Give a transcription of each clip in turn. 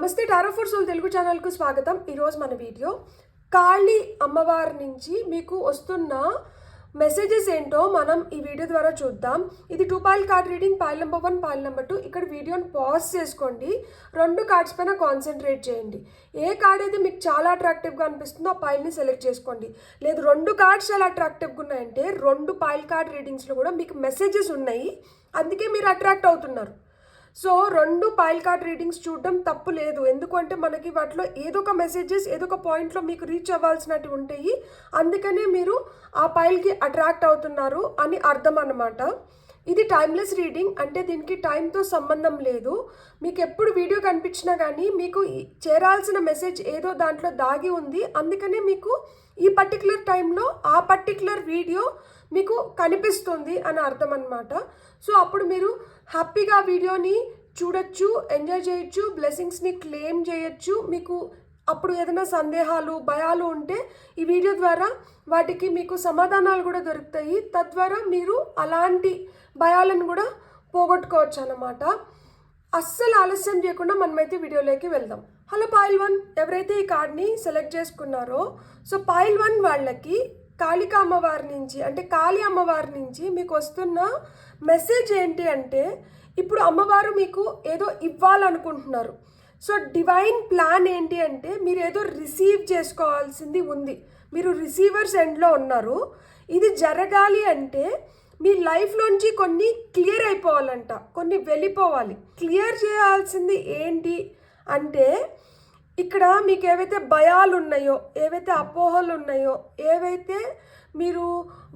నమస్తే tarot for soul Telugu ఛానల్కు స్వాగతం. ఈరోజు మన వీడియో కాళీ అమ్మవారి నుంచి మీకు వస్తున్న మెసేజెస్ ఏంటో మనం ఈ వీడియో ద్వారా చూద్దాం. ఇది 2 foil card reading, foil number 1, foil number 2. ఇక్కడ వీడియోని పాజ్ చేసుకోండి, 2 కార్డ్స్ పైన కాన్సన్ట్రేట్ చేయండి. ఏ కార్డ్ అయితే మీకు చాలా అట్రాక్టివ్గా అనిపిస్తుందో ఆ పాయిల్ని సెలెక్ట్ చేసుకోండి. లేదు 2 కార్డ్స్ చాలా అట్రాక్టివ్గా ఉన్నాయంటే 2 పాయిల్ కార్డ్ రీడింగ్స్లో కూడా మీకు మెసేజెస్ ఉన్నాయి, అందుకే మీరు అట్రాక్ట్ అవుతున్నారు. సో 2 పాయిల్ కార్డ్ రీడింగ్స్ చూడడం తప్పు లేదు, ఎందుకంటే మనకి వాటిలో ఏదో ఒక మెసేజెస్ ఏదో ఒక పాయింట్లో మీకు రీచ్ అవ్వాల్సినట్టు ఉంటాయి, అందుకనే మీరు ఆ పాయిల్కి అట్రాక్ట్ అవుతున్నారు అని అర్థం అన్నమాట. ఇది టైమ్లెస్ రీడింగ్, అంటే దీనికి టైంతో సంబంధం లేదు. మీకు ఎప్పుడు వీడియో కనిపించినా కానీ మీకు చేరాల్సిన మెసేజ్ ఏదో దాంట్లో దాగి ఉంది, అందుకనే మీకు ఈ పర్టికులర్ టైంలో ఆ పర్టికులర్ వీడియో మీకు కనిపిస్తుంది అని అర్థం అన్నమాట. సో అప్పుడు మీరు హ్యాపీగా వీడియోని చూడొచ్చు, ఎంజాయ్ చేయొచ్చు, బ్లెస్సింగ్స్ని క్లెయిమ్ చేయొచ్చు. మీకు అప్పుడు ఏదైనా సందేహాలు, భయాలు ఉంటే ఈ వీడియో ద్వారా వాటికి మీకు సమాధానాలు కూడా దొరుకుతాయి. తద్వారా మీరు అలాంటి భయాలను కూడా పోగొట్టుకోవచ్చు అన్నమాట. అస్సలు ఆలస్యం చేయకుండా మనమైతే వీడియోలోకి వెళ్దాం. హలో పాయిల్ 1, ఎవరైతే ఈ కార్డ్ని సెలెక్ట్ చేసుకున్నారో, సో పాయిల్ 1 వాళ్ళకి కాళికా అమ్మవారి నుంచి, అంటే కాళీ అమ్మవారి నుంచి మీకు వస్తున్న మెసేజ్ ఏంటి అంటే, ఇప్పుడు అమ్మవారు మీకు ఏదో ఇవ్వాలనుకుంటున్నారు. సో డివైన్ ప్లాన్ ఏంటి అంటే, మీరు ఏదో రిసీవ్ చేసుకోవాల్సింది ఉంది, మీరు రిసీవర్స్ ఎండ్లో ఉన్నారు. ఇది జరగాలి అంటే మీ లైఫ్లోంచి కొన్ని క్లియర్ అయిపోవాలంట, కొన్ని వెళ్ళిపోవాలి. క్లియర్ చేయాల్సింది ఏంటి అంటే, ఇక్కడ మీకు ఏవైతే భయాలు ఉన్నాయో, ఏవైతే అపోహలు ఉన్నాయో, ఏవైతే మీరు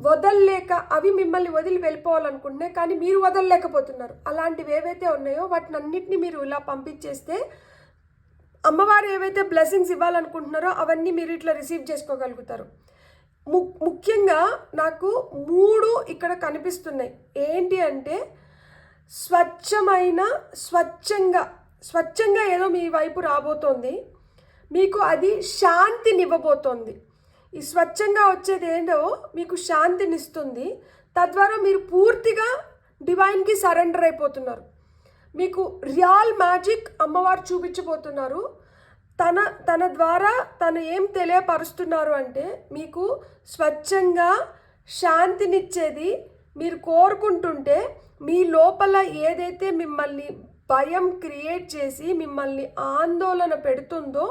వదలలేక అవి మిమ్మల్ని వదిలి వెళ్ళిపోవాలనుకుంటున్నాయి కానీ మీరు వదలలేకపోతున్నారు, అలాంటివి ఏవైతే ఉన్నాయో వాటిని అన్నిటిని మీరు ఇలా పంపించేస్తే అమ్మవారు ఏవైతే బ్లెస్సింగ్స్ ఇవ్వాలనుకుంటున్నారో అవన్నీ మీరు ఇట్లా రిసీవ్ చేసుకోగలుగుతారు. ముఖ్యంగా నాకు 3 ఇక్కడ కనిపిస్తున్నాయి. ఏంటి అంటే, స్వచ్ఛంగా ఏదో మీ వైపు రాబోతోంది, మీకు అది శాంతినివ్వబోతోంది. ఈ స్వచ్ఛంగా వచ్చేది ఏంటో మీకు శాంతినిస్తుంది. తద్వారా మీరు పూర్తిగా డివైన్కి సరెండర్ అయిపోతున్నారు. మీకు రియల్ మ్యాజిక్ అమ్మవారు చూపించబోతున్నారు. తన ద్వారా తను ఏం తెలియపరుస్తున్నారు అంటే, మీకు స్వచ్ఛంగా శాంతినిచ్చేది మీరు కోరుకుంటుంటే మీ లోపల ఏదైతే మిమ్మల్ని భయం క్రియేట్ చేసి మిమ్మల్ని ఆందోళన పెడుతుందో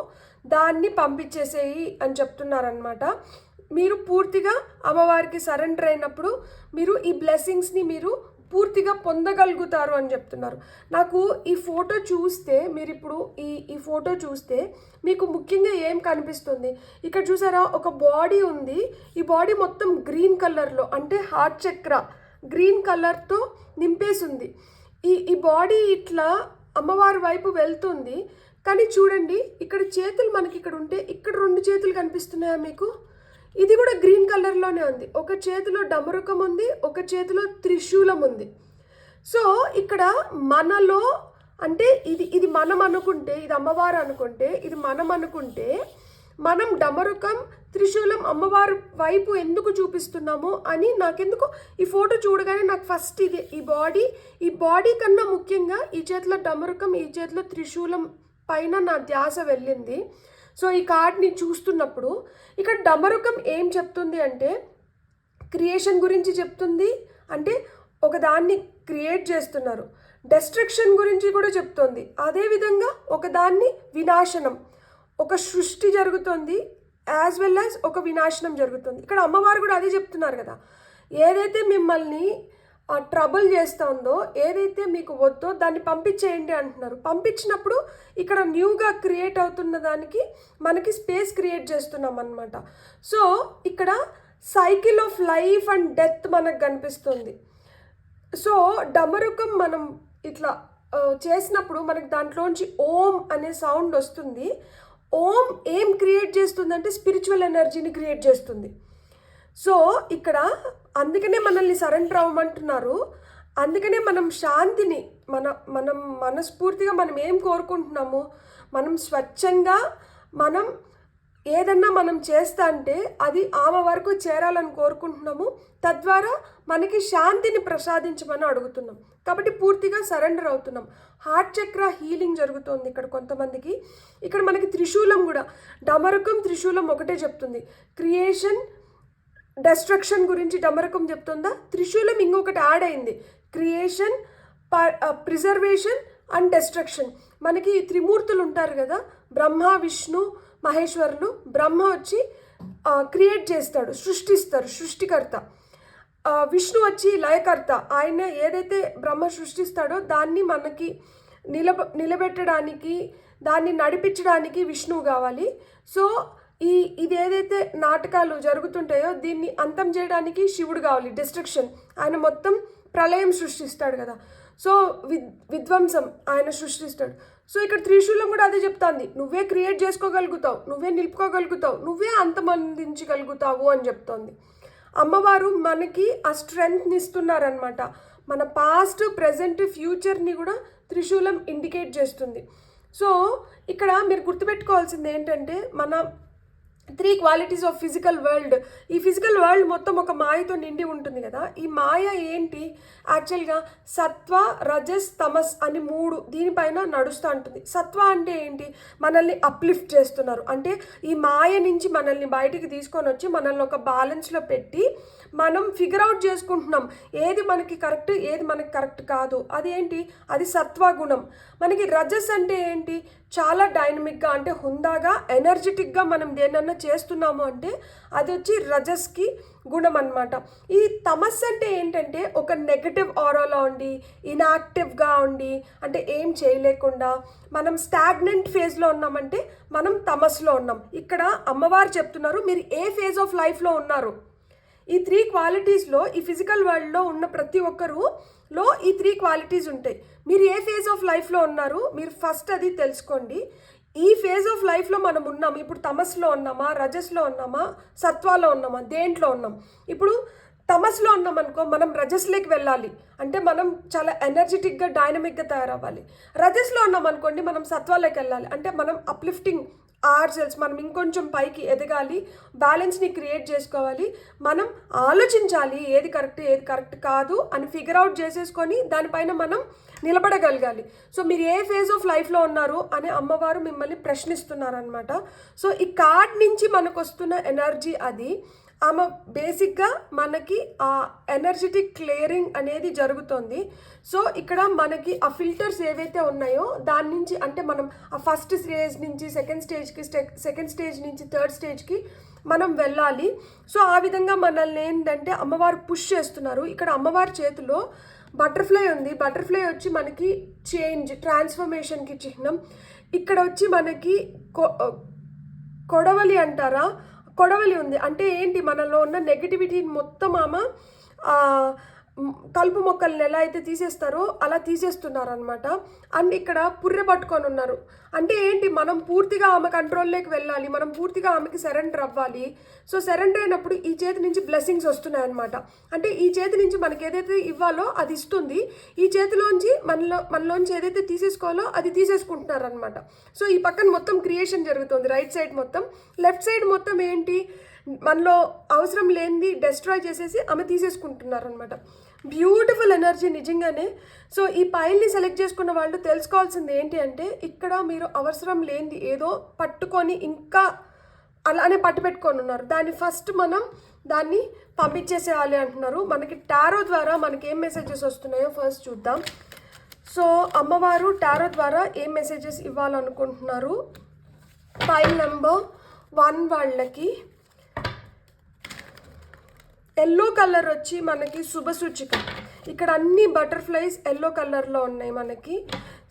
దాన్ని పంపించేసేయి అని చెప్తున్నారనమాట. మీరు పూర్తిగా అమ్మవారికి సరెండర్ అయినప్పుడు మీరు ఈ బ్లెస్సింగ్స్ని మీరు పూర్తిగా పొందగలుగుతారు అని చెప్తున్నారు. నాకు ఈ ఫోటో చూస్తే, మీరు ఇప్పుడు ఈ ఫోటో చూస్తే మీకు ముఖ్యంగా ఏం కనిపిస్తుంది, ఇక్కడ చూసారా ఒక బాడీ ఉంది. ఈ బాడీ మొత్తం గ్రీన్ కలర్లో, అంటే హార్ట్ చక్ర గ్రీన్ కలర్తో నింపేసి ఉంది. ఈ బాడీ ఇట్లా అమ్మవారి వైపు వెళ్తుంది. కానీ చూడండి, ఇక్కడ చేతులు మనకి ఇక్కడ ఉంటే ఇక్కడ 2 చేతులు కనిపిస్తున్నాయా మీకు? ఇది కూడా గ్రీన్ కలర్లోనే ఉంది. ఒక చేతిలో డమరుకం ఉంది, ఒక చేతిలో త్రిశూలం ఉంది. సో ఇక్కడ మనలో, అంటే ఇది మనం అనుకుంటే, ఇది అమ్మవారు అనుకుంటే, ఇది మనం అనుకుంటే, మనం డమరుకం త్రిశూలం అమ్మవారి వైపు ఎందుకు చూపిస్తున్నాము అని నాకెందుకు ఈ ఫోటో చూడగానే నాకు ఫస్ట్ ఇది ఈ బాడీ కన్నా ముఖ్యంగా ఈ చేతిలో డమరుకం, ఈ చేతిలో త్రిశూలం పైన నా ధ్యాస వెళ్ళింది. సో ఈ కార్డ్ని చూస్తున్నప్పుడు ఇక్కడ డమరుకం ఏం చెప్తుంది అంటే, క్రియేషన్ గురించి చెప్తుంది. అంటే ఒకదాన్ని క్రియేట్ చేస్తున్నారు. డెస్ట్రక్షన్ గురించి కూడా చెప్తుంది. అదేవిధంగా ఒకదాన్ని వినాశనం, ఒక సృష్టి జరుగుతుంది, యాజ్ వెల్ యాజ్ ఒక వినాశనం జరుగుతుంది. ఇక్కడ అమ్మవారు కూడా అదే చెప్తున్నారు కదా, ఏదైతే మిమ్మల్ని ట్రబుల్ చేస్తుందో, ఏదైతే మీకు వద్దో దాన్ని పంపించేయండి అంటున్నారు. పంపించినప్పుడు ఇక్కడ న్యూగా క్రియేట్ అవుతున్న దానికి మనకి స్పేస్ క్రియేట్ చేస్తున్నాం అన్నమాట. సో ఇక్కడ cycle of life and death మనకు కనిపిస్తుంది. సో డమరుకం మనం ఇట్లా చేసినప్పుడు మనకి దాంట్లోంచి ఓం అనే సౌండ్ వస్తుంది. ఓం ఏం క్రియేట్ చేస్తుందంటే స్పిరిచువల్ ఎనర్జీని క్రియేట్ చేస్తుంది. సో ఇక్కడ అందుకనే మనల్ని సరెండర్ అవ్వమంటున్నారు. అందుకనే మనం శాంతిని మనం మనస్ఫూర్తిగా మనం ఏం కోరుకుంటున్నాము, మనం స్వచ్ఛంగా మనం ఏదన్నా మనం చేస్తా అంటే అది ఆమె వరకు చేరాలని కోరుకుంటున్నాము. తద్వారా మనకి శాంతిని ప్రసాదించమని అడుగుతున్నాం. కాబట్టి పూర్తిగా సరెండర్ అవుతున్నాం. హార్ట్ చక్ర హీలింగ్ జరుగుతుంది ఇక్కడ కొంతమందికి. ఇక్కడ మనకి త్రిశూలం కూడా, డమరుకం త్రిశూలం ఒకటే చెప్తుంది. క్రియేషన్, డెస్ట్రక్షన్ గురించి డమరకం చెప్తుందా, త్రిశూలం ఇంకొకటి యాడ్ అయింది. Creation, preservation and destruction. మనకి త్రిమూర్తులు ఉంటారు కదా, బ్రహ్మ, విష్ణు, మహేశ్వరులు. బ్రహ్మ వచ్చి క్రియేట్ చేస్తాడు, సృష్టిస్తారు, సృష్టికర్త. విష్ణు వచ్చి లయకర్త. ఆయన ఏదైతే బ్రహ్మ సృష్టిస్తాడో దాన్ని మనకి నిలబెట్టడానికి, దాన్ని నడిపించడానికి విష్ణువు కావాలి. సో ఇది ఏదైతే నాటకాలు జరుగుతుంటాయో దీన్ని అంతం చేయడానికి శివుడు కావాలి, డిస్ట్రక్షన్. ఆయన మొత్తం ప్రళయం సృష్టిస్తాడు కదా, సో విధ్వంసం ఆయన సృష్టిస్తాడు. సో ఇక్కడ త్రిశూలం కూడా అదే చెప్తాంది, నువ్వే క్రియేట్ చేసుకోగలుగుతావు, నువ్వే నిలుపుకోగలుగుతావు, నువ్వే అంతమందించగలుగుతావు అని చెప్తోంది. అమ్మవారు మనకి ఆ స్ట్రెంగ్త్ని ఇస్తున్నారనమాట. మన పాస్ట్, ప్రజెంట్, ఫ్యూచర్ని కూడా త్రిశూలం ఇండికేట్ చేస్తుంది. సో ఇక్కడ మీరు గుర్తుపెట్టుకోవాల్సింది ఏంటంటే, మన 3 క్వాలిటీస్ ఆఫ్ ఫిజికల్ వరల్డ్. ఈ ఫిజికల్ వరల్డ్ మొత్తం ఒక మాయతో నిండి ఉంటుంది కదా. ఈ మాయ ఏంటి, యాక్చువల్గా సత్వ, రజస్, తమస్ అని 3 దీనిపైన నడుస్తూ ఉంటుంది. సత్వ అంటే ఏంటి, మనల్ని అప్లిఫ్ట్ చేస్తున్నారు, అంటే ఈ మాయ నుంచి మనల్ని బయటికి తీసుకొని వచ్చి మనల్ని ఒక బ్యాలెన్స్లో పెట్టి మనం ఫిగర్ అవుట్ చేసుకుంటున్నాం ఏది మనకి కరెక్ట్, ఏది మనకి కరెక్ట్ కాదు. అది ఏంటి, అది సత్వగుణం. మనకి రజస్ అంటే ఏంటి, చాలా డైనమిక్గా, అంటే హుందాగా, ఎనర్జెటిక్గా మనం దేనన్నా చేస్తున్నాము అంటే అది వచ్చి రజస్కి గుణం అనమాట. ఈ తమస్ అంటే ఏంటంటే ఒక నెగటివ్ ఆరాలో ఉండి, ఇన్యాక్టివ్గా ఉండి, అంటే ఏం చేయలేకుండా మనం స్టాగ్నెంట్ ఫేజ్లో ఉన్నామంటే మనం తమస్లో ఉన్నాం. ఇక్కడ అమ్మవారు చెప్తున్నారు, మీరు ఏ ఫేజ్ ఆఫ్ లైఫ్లో ఉన్నారు. ఈ 3 క్వాలిటీస్లో, ఈ ఫిజికల్ వరల్డ్లో ఉన్న ప్రతి ఒక్కరులో ఈ 3 క్వాలిటీస్ ఉంటాయి. మీరు ఏ ఫేజ్ ఆఫ్ లైఫ్లో ఉన్నారు, మీరు ఫస్ట్ అది తెలుసుకోండి. ఈ ఫేజ్ ఆఫ్ లైఫ్లో మనం ఉన్నాం, ఇప్పుడు తమస్లో ఉన్నామా, రజస్లో ఉన్నామా, సత్వాలో ఉన్నామా, దేంట్లో ఉన్నాం. ఇప్పుడు తమస్లో ఉన్నాం అనుకో, మనం రజస్లోకి వెళ్ళాలి, అంటే మనం చాలా ఎనర్జెటిక్గా, డైనమిక్గా తయారవ్వాలి. రజస్లో ఉన్నాం అనుకోండి, మనం సత్వాలోకి వెళ్ళాలి, అంటే మనం అప్లిఫ్టింగ్ ఆర్సెల్స్, మనం ఇంకొంచెం పైకి ఎదగాలి, బ్యాలెన్స్ని క్రియేట్ చేసుకోవాలి, మనం ఆలోచించాలి ఏది కరెక్ట్, ఏది కరెక్ట్ కాదు అని ఫిగర్ అవుట్ చేసేసుకొని దానిపైన మనం నిలబడగలగాలి. సో మీరు ఏ ఫేజ్ ఆఫ్ లైఫ్లో ఉన్నారు అని అమ్మవారు మిమ్మల్ని ప్రశ్నిస్తున్నారనమాట. సో ఈ కార్డ్ నుంచి మనకు వస్తున్న ఎనర్జీ అది. ఆమె బేసిక్గా మనకి ఆ ఎనర్జెటిక్ క్లియరింగ్ అనేది జరుగుతుంది. సో ఇక్కడ మనకి ఆ ఫిల్టర్స్ ఏవైతే ఉన్నాయో దాని నుంచి, అంటే మనం ఆ ఫస్ట్ స్టేజ్ నుంచి సెకండ్ స్టేజ్కి, సెకండ్ స్టేజ్ నుంచి థర్డ్ స్టేజ్కి మనం వెళ్ళాలి. సో ఆ విధంగా మనల్ని ఏంటంటే అమ్మవారు పుష్ చేస్తున్నారు. ఇక్కడ అమ్మవారి చేతిలో బటర్ఫ్లై ఉంది. బటర్ఫ్లై వచ్చి మనకి చేంజ్, ట్రాన్స్ఫర్మేషన్కి చిహ్నం. ఇక్కడ వచ్చి మనకి కొడవలి అంటారా, కొడవలి ఉంది. అంటే ఏంటి, మనలో ఉన్న నెగిటివిటీని మొత్తం ఆమె కలుపు మొక్కల్ని ఎలా అయితే తీసేస్తారో అలా తీసేస్తున్నారనమాట. అండ్ ఇక్కడ పుర్రె పట్టుకొని ఉన్నారు. అంటే ఏంటి, మనం పూర్తిగా ఆమె కంట్రోల్లోకి వెళ్ళాలి, మనం పూర్తిగా ఆమెకి సరెండర్ అవ్వాలి. సో సరెండర్ అయినప్పుడు ఈ చేతి నుంచి బ్లెస్సింగ్స్ వస్తున్నాయి అనమాట. అంటే ఈ చేతి నుంచి మనకి ఏదైతే ఇవ్వాలో అది ఇస్తుంది, ఈ చేతిలోంచి మనలోంచి ఏదైతే తీసేసుకోవాలో అది తీసేసుకుంటున్నారనమాట. సో ఈ పక్కన మొత్తం క్రియేషన్ జరుగుతుంది, రైట్ సైడ్ మొత్తం. లెఫ్ట్ సైడ్ మొత్తం ఏంటి, మనలో అవసరం లేనిది డెస్ట్రాయ్ చేసేసి ఆమె తీసేసుకుంటున్నారు అనమాట. బ్యూటిఫుల్ ఎనర్జీ నిజంగానే. సో ఈ పైల్ని సెలెక్ట్ చేసుకున్న వాళ్ళు తెలుసుకోవాల్సింది ఏంటి అంటే, ఇక్కడ మీరు అవసరం లేనిది ఏదో పట్టుకొని ఇంకా అలానే పట్టు పెట్టుకొని ఉన్నారు, దాన్ని ఫస్ట్ మనం దాన్ని పంపించేసేయాలి అంటున్నారు. మనకి టారో ద్వారా మనకి ఏం మెసేజెస్ వస్తున్నాయో ఫస్ట్ చూద్దాం. సో అమ్మవారు టారో ద్వారా ఏం మెసేజెస్ ఇవ్వాలనుకుంటున్నారు. పైల్ నెంబర్ 1 వాళ్ళకి ఎల్లో కలర్ వచ్చి మనకి శుభ సూచిక. ఇక్కడ అన్ని బటర్ఫ్లైస్ ఎల్లో కలర్లో ఉన్నాయి మనకి.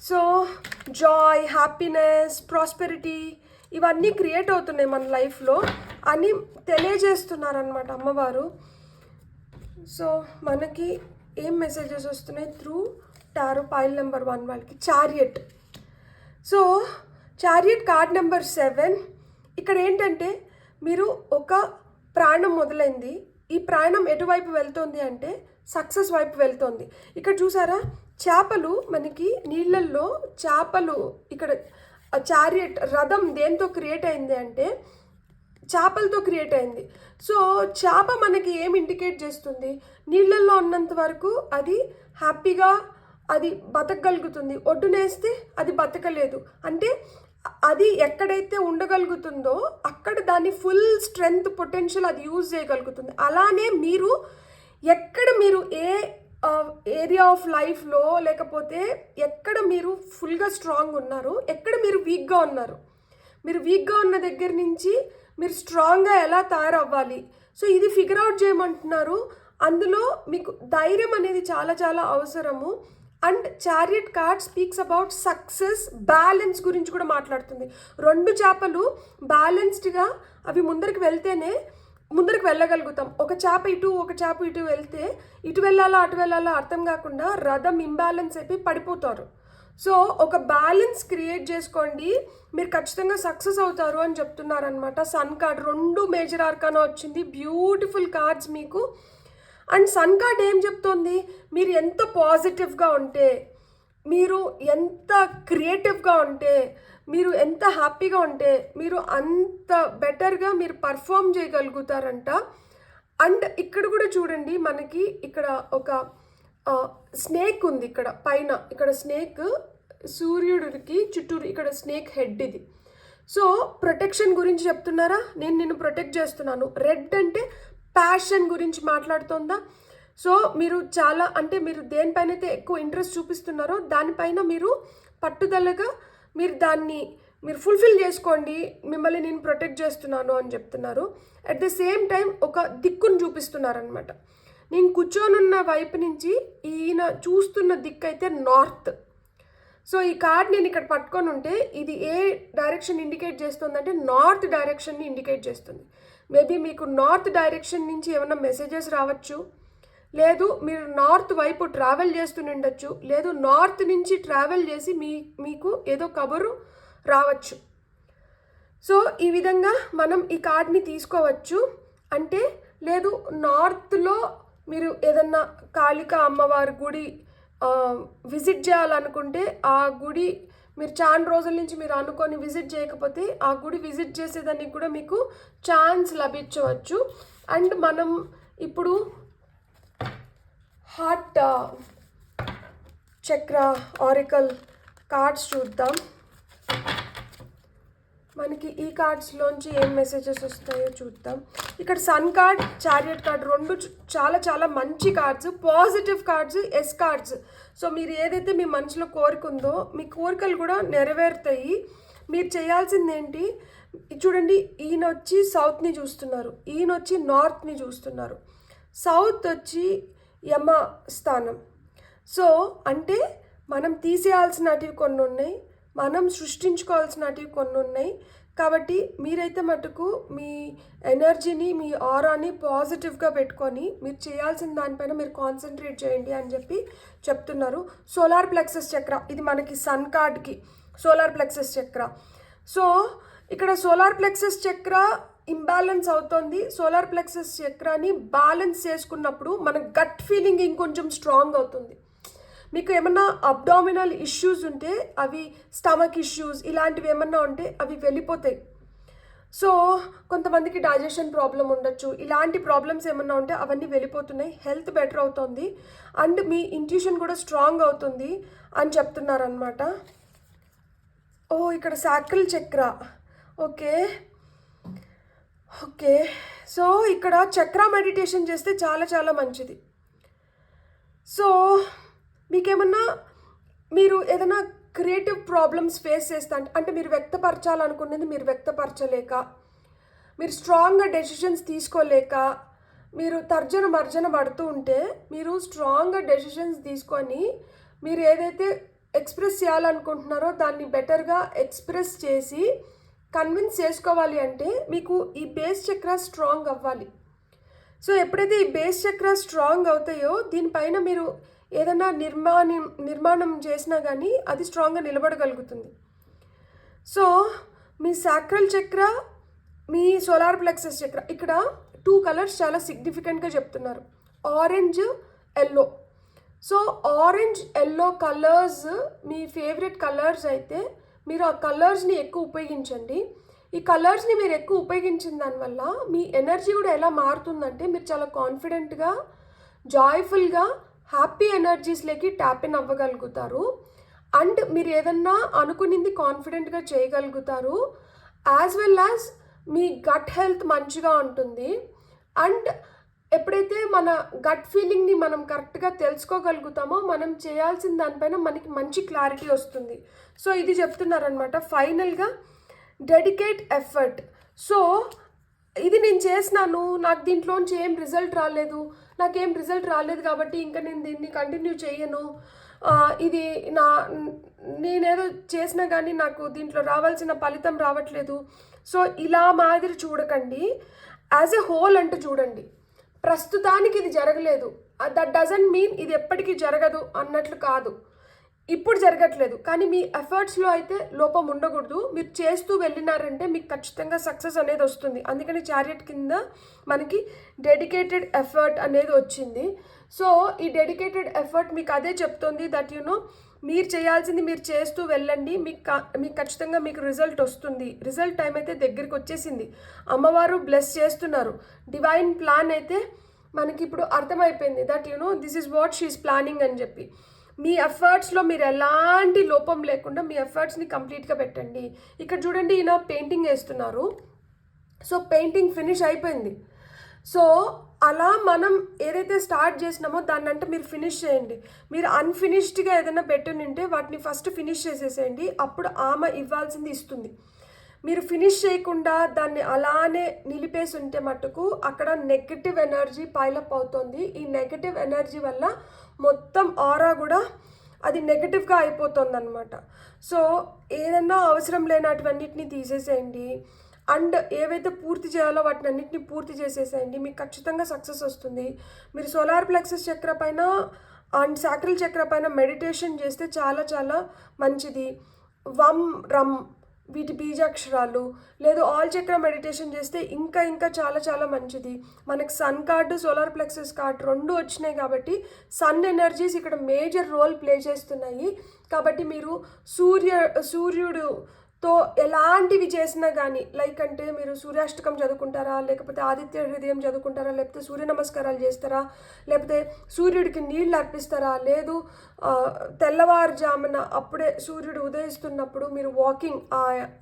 సో జాయ్, హ్యాపీనెస్, ప్రాస్పెరిటీ ఇవన్నీ క్రియేట్ అవుతున్నాయి మన లైఫ్లో అని తెలియజేస్తున్నారనమాట అమ్మవారు. సో మనకి ఏం మెసేజెస్ వస్తున్నాయి త్రూ టారో పైల్ నెంబర్ 1 వాళ్ళకి. Chariot. So chariot card number 7. ఇక్కడ ఏంటంటే, మీరు ఒక ప్రయాణం మొదలైంది, ఈ ప్రయాణం ఎటువైపు వెళ్తుంది అంటే సక్సెస్ వైపు వెళ్తుంది. ఇక్కడ చూసారా, చేపలు, మనకి నీళ్ళల్లో చేపలు. ఇక్కడ చారియట్ రథం దేంతో క్రియేట్ అయింది అంటే చేపలతో క్రియేట్ అయింది. సో చేప మనకి ఏం ఇండికేట్ చేస్తుంది, నీళ్ళల్లో ఉన్నంత వరకు అది హ్యాపీగా అది బతకగలుగుతుంది, ఒడ్డునేస్తే అది బతకలేదు. అంటే అది ఎక్కడైతే ఉండగలుగుతుందో అక్కడ దాని ఫుల్ స్ట్రెంగ్త్ పొటెన్షియల్ అది యూజ్ చేయగలుగుతుంది. అలానే మీరు ఎక్కడ మీరు ఏ ఏరియా ఆఫ్ లైఫ్లో లేకపోతే ఎక్కడ మీరు ఫుల్గా స్ట్రాంగ్ ఉన్నారు, ఎక్కడ మీరు వీక్గా ఉన్నారు, మీరు వీక్గా ఉన్న దగ్గర నుంచి మీరు స్ట్రాంగ్గా ఎలా తయారవ్వాలి, సో ఇది ఫిగర్ అవుట్ చేయమంటున్నారు. అందులో మీకు ధైర్యం అనేది చాలా చాలా అవసరము. And chariot card speaks about success, balance గురించి కూడా మాట్లాడుతుంది. 2 చేపలు బ్యాలెన్స్డ్గా అవి ముందరికి వెళ్తేనే ముందరికి వెళ్ళగలుగుతాం. ఒక చేప ఇటు ఒక చేప ఇటు వెళ్తే ఇటు వెళ్ళాలా అటు వెళ్ళాలా అర్థం కాకుండా రథం ఇంబ్యాలెన్స్ అయిపోయి పడిపోతారు. సో ఒక బ్యాలెన్స్ క్రియేట్ చేసుకోండి, మీరు ఖచ్చితంగా సక్సెస్ అవుతారు అని చెప్తున్నారనమాట. సన్ కార్డ్ 2 మేజర్ ఆర్కానా వచ్చింది, బ్యూటిఫుల్ కార్డ్స్ మీకు. అండ్ సన్ కార్డ్ ఏం చెప్తోంది, మీరు ఎంత పాజిటివ్గా ఉంటే, మీరు ఎంత క్రియేటివ్గా ఉంటే, మీరు ఎంత హ్యాపీగా ఉంటే మీరు అంత బెటర్గా మీరు పర్ఫామ్ చేయగలుగుతారంట. అండ్ ఇక్కడ కూడా చూడండి, మనకి ఇక్కడ ఒక స్నేక్ ఉంది, ఇక్కడ పైన ఇక్కడ స్నేక్, సూర్యుడికి చుట్టూరు ఇక్కడ స్నేక్ హెడ్ ఇది. సో ప్రొటెక్షన్ గురించి చెప్తున్నారా, నేను నిన్ను ప్రొటెక్ట్ చేస్తున్నాను. రెడ్ అంటే ప్యాషన్ గురించి మాట్లాడుతుందా. సో మీరు చాలా అంటే మీరు దేనిపైన అయితే ఎక్కువ ఇంట్రెస్ట్ చూపిస్తున్నారో దానిపైన మీరు పట్టుదలగా మీరు దాన్ని మీరు ఫుల్ఫిల్ చేసుకోండి, మిమ్మల్ని నేను ప్రొటెక్ట్ చేస్తున్నాను అని చెప్తున్నారు. అట్ ద సేమ్ టైం ఒక దిక్కును చూపిస్తున్నారనమాట. నేను కూర్చొనున్న వైపు నుంచి ఈయన చూస్తున్న దిక్కు అయితే నార్త్. సో ఈ కార్డ్ నేను ఇక్కడ పట్టుకొని ఉంటే ఇది ఏ డైరెక్షన్ ఇండికేట్ చేస్తుందంటే నార్త్ డైరెక్షన్ని ఇండికేట్ చేస్తుంది. మేబీ మీకు నార్త్ డైరెక్షన్ నుంచి ఏమైనా మెసేజెస్ రావచ్చు, లేదు మీరు నార్త్ వైపు ట్రావెల్ చేస్తుండొచ్చు, లేదు నార్త్ నుంచి ట్రావెల్ చేసి మీకు ఏదో కబురు రావచ్చు. సో ఈ విధంగా మనం ఈ కార్డ్ని తీసుకోవచ్చు. అంటే లేదు నార్త్లో మీరు ఏదన్నా కాళికా అమ్మవారి గుడి విజిట్ చేయాలనుకుంటే ఆ గుడి మీరు చాలా రోజుల నుంచి మీరు అనుకొని విజిట్ చేయకపోతే ఆ గుడి విజిట్ చేసేదానికి కూడా మీకు ఛాన్స్ లభించవచ్చు. అండ్ మనం ఇప్పుడు హార్ట్ చక్ర ఆరికల్ కార్డ్స్ చూద్దాం. మనకి ఈ కార్డ్స్లోంచి ఏం మెసేజెస్ వస్తాయో చూద్దాం. ఇక్కడ సన్ కార్డ్, చారియట్ కార్డ్ 2 చాలా చాలా మంచి cards, positive cards, yes cards. So మీరు ఏదైతే మీ మనసులో కోరిక ఉందో మీ కోరికలు కూడా నెరవేరుతాయి. మీరు చేయాల్సింది ఏంటి చూడండి, ఈయన వచ్చి సౌత్ని చూస్తున్నారు, ఈయన వచ్చి నార్త్ని చూస్తున్నారు. సౌత్ వచ్చి యమ స్థానం. సో అంటే మనం తీసేయాల్సినవి కొన్ని ఉన్నాయి, మనం సృష్టించుకోవాల్సినవి కొన్ని ఉన్నాయి. కాబట్టి మీరైతే మటుకు మీ ఎనర్జీని మీ ఆరాని పాజిటివ్గా పెట్టుకొని మీరు చేయాల్సిన దానిపైన మీరు కాన్సన్ట్రేట్ చేయండి అని చెప్పి చెప్తున్నారు. సోలార్ ప్లెక్సస్ చక్ర, ఇది మనకి సన్ కార్డ్కి సోలార్ ప్లెక్సస్ చక్ర. సో ఇక్కడ సోలార్ ప్లెక్సస్ చక్ర ఇంబ్యాలెన్స్ అవుతుంది. సోలార్ ప్లెక్సస్ చక్రాని బ్యాలెన్స్ చేసుకున్నప్పుడు మన గట్ ఫీలింగ్ ఇంకొంచెం స్ట్రాంగ్ అవుతుంది. మీకు ఏమన్నా అబ్డామినల్ ఇష్యూస్ ఉంటే అవి, స్టమక్ ఇష్యూస్ ఇలాంటివి ఏమన్నా ఉంటే అవి వెళ్ళిపోతాయి. సో కొంతమందికి డైజెషన్ ప్రాబ్లం ఉండొచ్చు, ఇలాంటి ప్రాబ్లమ్స్ ఏమన్నా ఉంటే అవన్నీ వెళ్ళిపోతున్నాయి, హెల్త్ బెటర్ అవుతుంది అండ్ మీ ఇంట్యూషన్ కూడా స్ట్రాంగ్ అవుతుంది అని చెప్తున్నారనమాట. ఓ ఇక్కడ సాక్రల్ చక్ర, ఓకే ఓకే. సో ఇక్కడ చక్ర మెడిటేషన్ చేస్తే చాలా చాలా మంచిది. సో మీకేమన్నా మీరు ఏదైనా క్రియేటివ్ ప్రాబ్లమ్స్ ఫేస్ చేస్తా అంటే మీరు వ్యక్తపరచాలనుకునేది మీరు వ్యక్తపరచలేక, మీరు స్ట్రాంగ్గా డెసిషన్స్ తీసుకోలేక, మీరు తర్జన మర్జన పడుతూ ఉంటే మీరు స్ట్రాంగ్గా డెసిషన్స్ తీసుకొని మీరు ఏదైతే ఎక్స్ప్రెస్ చేయాలనుకుంటున్నారో దాన్ని బెటర్గా ఎక్స్ప్రెస్ చేసి కన్విన్స్ చేసుకోవాలి అంటే మీకు ఈ బేస్ చక్ర స్ట్రాంగ్ అవ్వాలి. సో ఎప్పుడైతే ఈ బేస్ చక్ర స్ట్రాంగ్ అవుతాయో దీనిపైన మీరు ఏదైనా నిర్మాణం చేసినా కానీ అది స్ట్రాంగ్గా నిలబడగలుగుతుంది. సో మీ సాక్రల్ చక్ర, మీ సోలార్ ప్లెక్సస్ చక్ర, ఇక్కడ 2 కలర్స్ చాలా సిగ్నిఫికెంట్గా చెప్తున్నారు, orange, yellow. So orange, yellow colours మీ ఫేవరెట్ కలర్స్ అయితే మీరు ఆ కలర్స్ని ఎక్కువ ఉపయోగించండి. ఈ కలర్స్ని మీరు ఎక్కువ ఉపయోగించిన దానివల్ల మీ ఎనర్జీ కూడా ఎలా మారుతుందంటే మీరు చాలా కాన్ఫిడెంట్గా, జాయ్ఫుల్గా, హ్యాపీ ఎనర్జీస్లోకి ట్యాప్ ఇన్ అవ్వగలుగుతారు. అండ్ మీరు ఏదన్నా అనుకునింది కాన్ఫిడెంట్గా చేయగలుగుతారు. యాజ్ వెల్ యాజ్ మీ గట్ హెల్త్ మంచిగా ఉంటుంది. అండ్ ఎప్పుడైతే మన గట్ ఫీలింగ్ని మనం కరెక్ట్గా తెలుసుకోగలుగుతామో మనం చేయాల్సిన దానిపైన మనకి మంచి క్లారిటీ వస్తుంది. సో ఇది చెప్తున్నారనమాట. ఫైనల్గా డెడికేట్ ఎఫర్ట్. సో ఇది నేను చేసినాను, నాకు దీంట్లోంచి ఏం రిజల్ట్ రాలేదు కాబట్టి ఇంకా నేను దీన్ని కంటిన్యూ చేయను, ఇది నేనేదో చేసినా కానీ నాకు దీంట్లో రావాల్సిన ఫలితం రావట్లేదు. సో ఇలా మాదిరి చూడకండి, యాజ్ ఎ హోల్ అంటూ చూడండి. ప్రస్తుతానికి ఇది జరగలేదు, దట్ డజంట్ మీన్ ఇది ఎప్పటికీ జరగదు అన్నట్లు కాదు. ఇప్పుడు జరగట్లేదు కానీ మీ ఎఫర్ట్స్లో అయితే లోపం ఉండకూడదు. మీరు చేస్తూ వెళ్ళినారంటే మీకు ఖచ్చితంగా సక్సెస్ అనేది వస్తుంది. అందుకని చారియట్ కింద మనకి డెడికేటెడ్ ఎఫర్ట్ అనేది వచ్చింది. సో ఈ డెడికేటెడ్ ఎఫర్ట్ మీకు అదే చెప్తుంది దట్ మీరు చేయాల్సింది మీరు చేస్తూ వెళ్ళండి, మీకు ఖచ్చితంగా మీకు రిజల్ట్ వస్తుంది. రిజల్ట్ టైం అయితే దగ్గరికి వచ్చేసింది. అమ్మవారు బ్లెస్ చేస్తున్నారు. డివైన్ ప్లాన్ అయితే మనకి ఇప్పుడు అర్థమైపోయింది that this is what she's planning అని చెప్పి. మీ ఎఫర్ట్స్లో మీరు ఎలాంటి లోపం లేకుండా మీ ఎఫర్ట్స్ని కంప్లీట్గా పెట్టండి. ఇక్కడ చూడండి, ఈయన పెయింటింగ్ వేస్తున్నారు. సో పెయింటింగ్ ఫినిష్ అయిపోయింది. సో అలా మనం ఏదైతే స్టార్ట్ చేసినామో దాన్ని అంటే మీరు ఫినిష్ చేయండి. మీరు అన్ఫినిష్డ్గా ఏదైనా పెట్టునింటే వాటిని ఫస్ట్ ఫినిష్ చేసేసేయండి, అప్పుడు ఆమె ఇవ్వాల్సింది ఇస్తుంది. మీరు ఫినిష్ చేయకుండా దాన్ని అలానే నిలిపేసి ఉంటే మటుకు అక్కడ నెగటివ్ ఎనర్జీ పైలప్ అవుతుంది. ఈ నెగటివ్ ఎనర్జీ వల్ల మొత్తం ఆరా కూడా అది నెగటివ్గా అయిపోతుంది అనమాట. సో ఏదన్నా అవసరం లేనటువన్నిటిని తీసేసేయండి. అండ్ ఏవైతే పూర్తి చేయాలో వాటిని అన్నింటినీ పూర్తి చేసేసేయండి. మీకు ఖచ్చితంగా సక్సెస్ వస్తుంది. మీరు సోలార్ ప్లెక్సస్ చక్ర పైన అండ్ సాక్రల్ చక్ర పైన మెడిటేషన్ చేస్తే చాలా చాలా మంచిది. వమ్ రమ్ వీటి బీజాక్షరాలు లేదు ఆల్ చక్ర మెడిటేషన్ చేస్తే ఇంకా ఇంకా చాలా చాలా మంచిది. మనకి sun card solar plexus card రెండు వచ్చినాయి కాబట్టి సన్ ఎనర్జీస్ ఇక్కడ మేజర్ రోల్ ప్లే చేస్తున్నాయి. కాబట్టి మీరు సూర్యుడుతో ఎలాంటివి చేసినా కానీ, లైక్ అంటే మీరు సూర్యాష్టకం చదువుకుంటారా, లేకపోతే ఆదిత్య హృదయం చదువుకుంటారా, లేకపోతే సూర్య నమస్కారాలు చేస్తారా, లేకపోతే సూర్యుడికి నీళ్ళు అర్పిస్తారా, లేదు తెల్లవారుజామున అప్పుడే సూర్యుడు ఉదయిస్తున్నప్పుడు మీరు వాకింగ్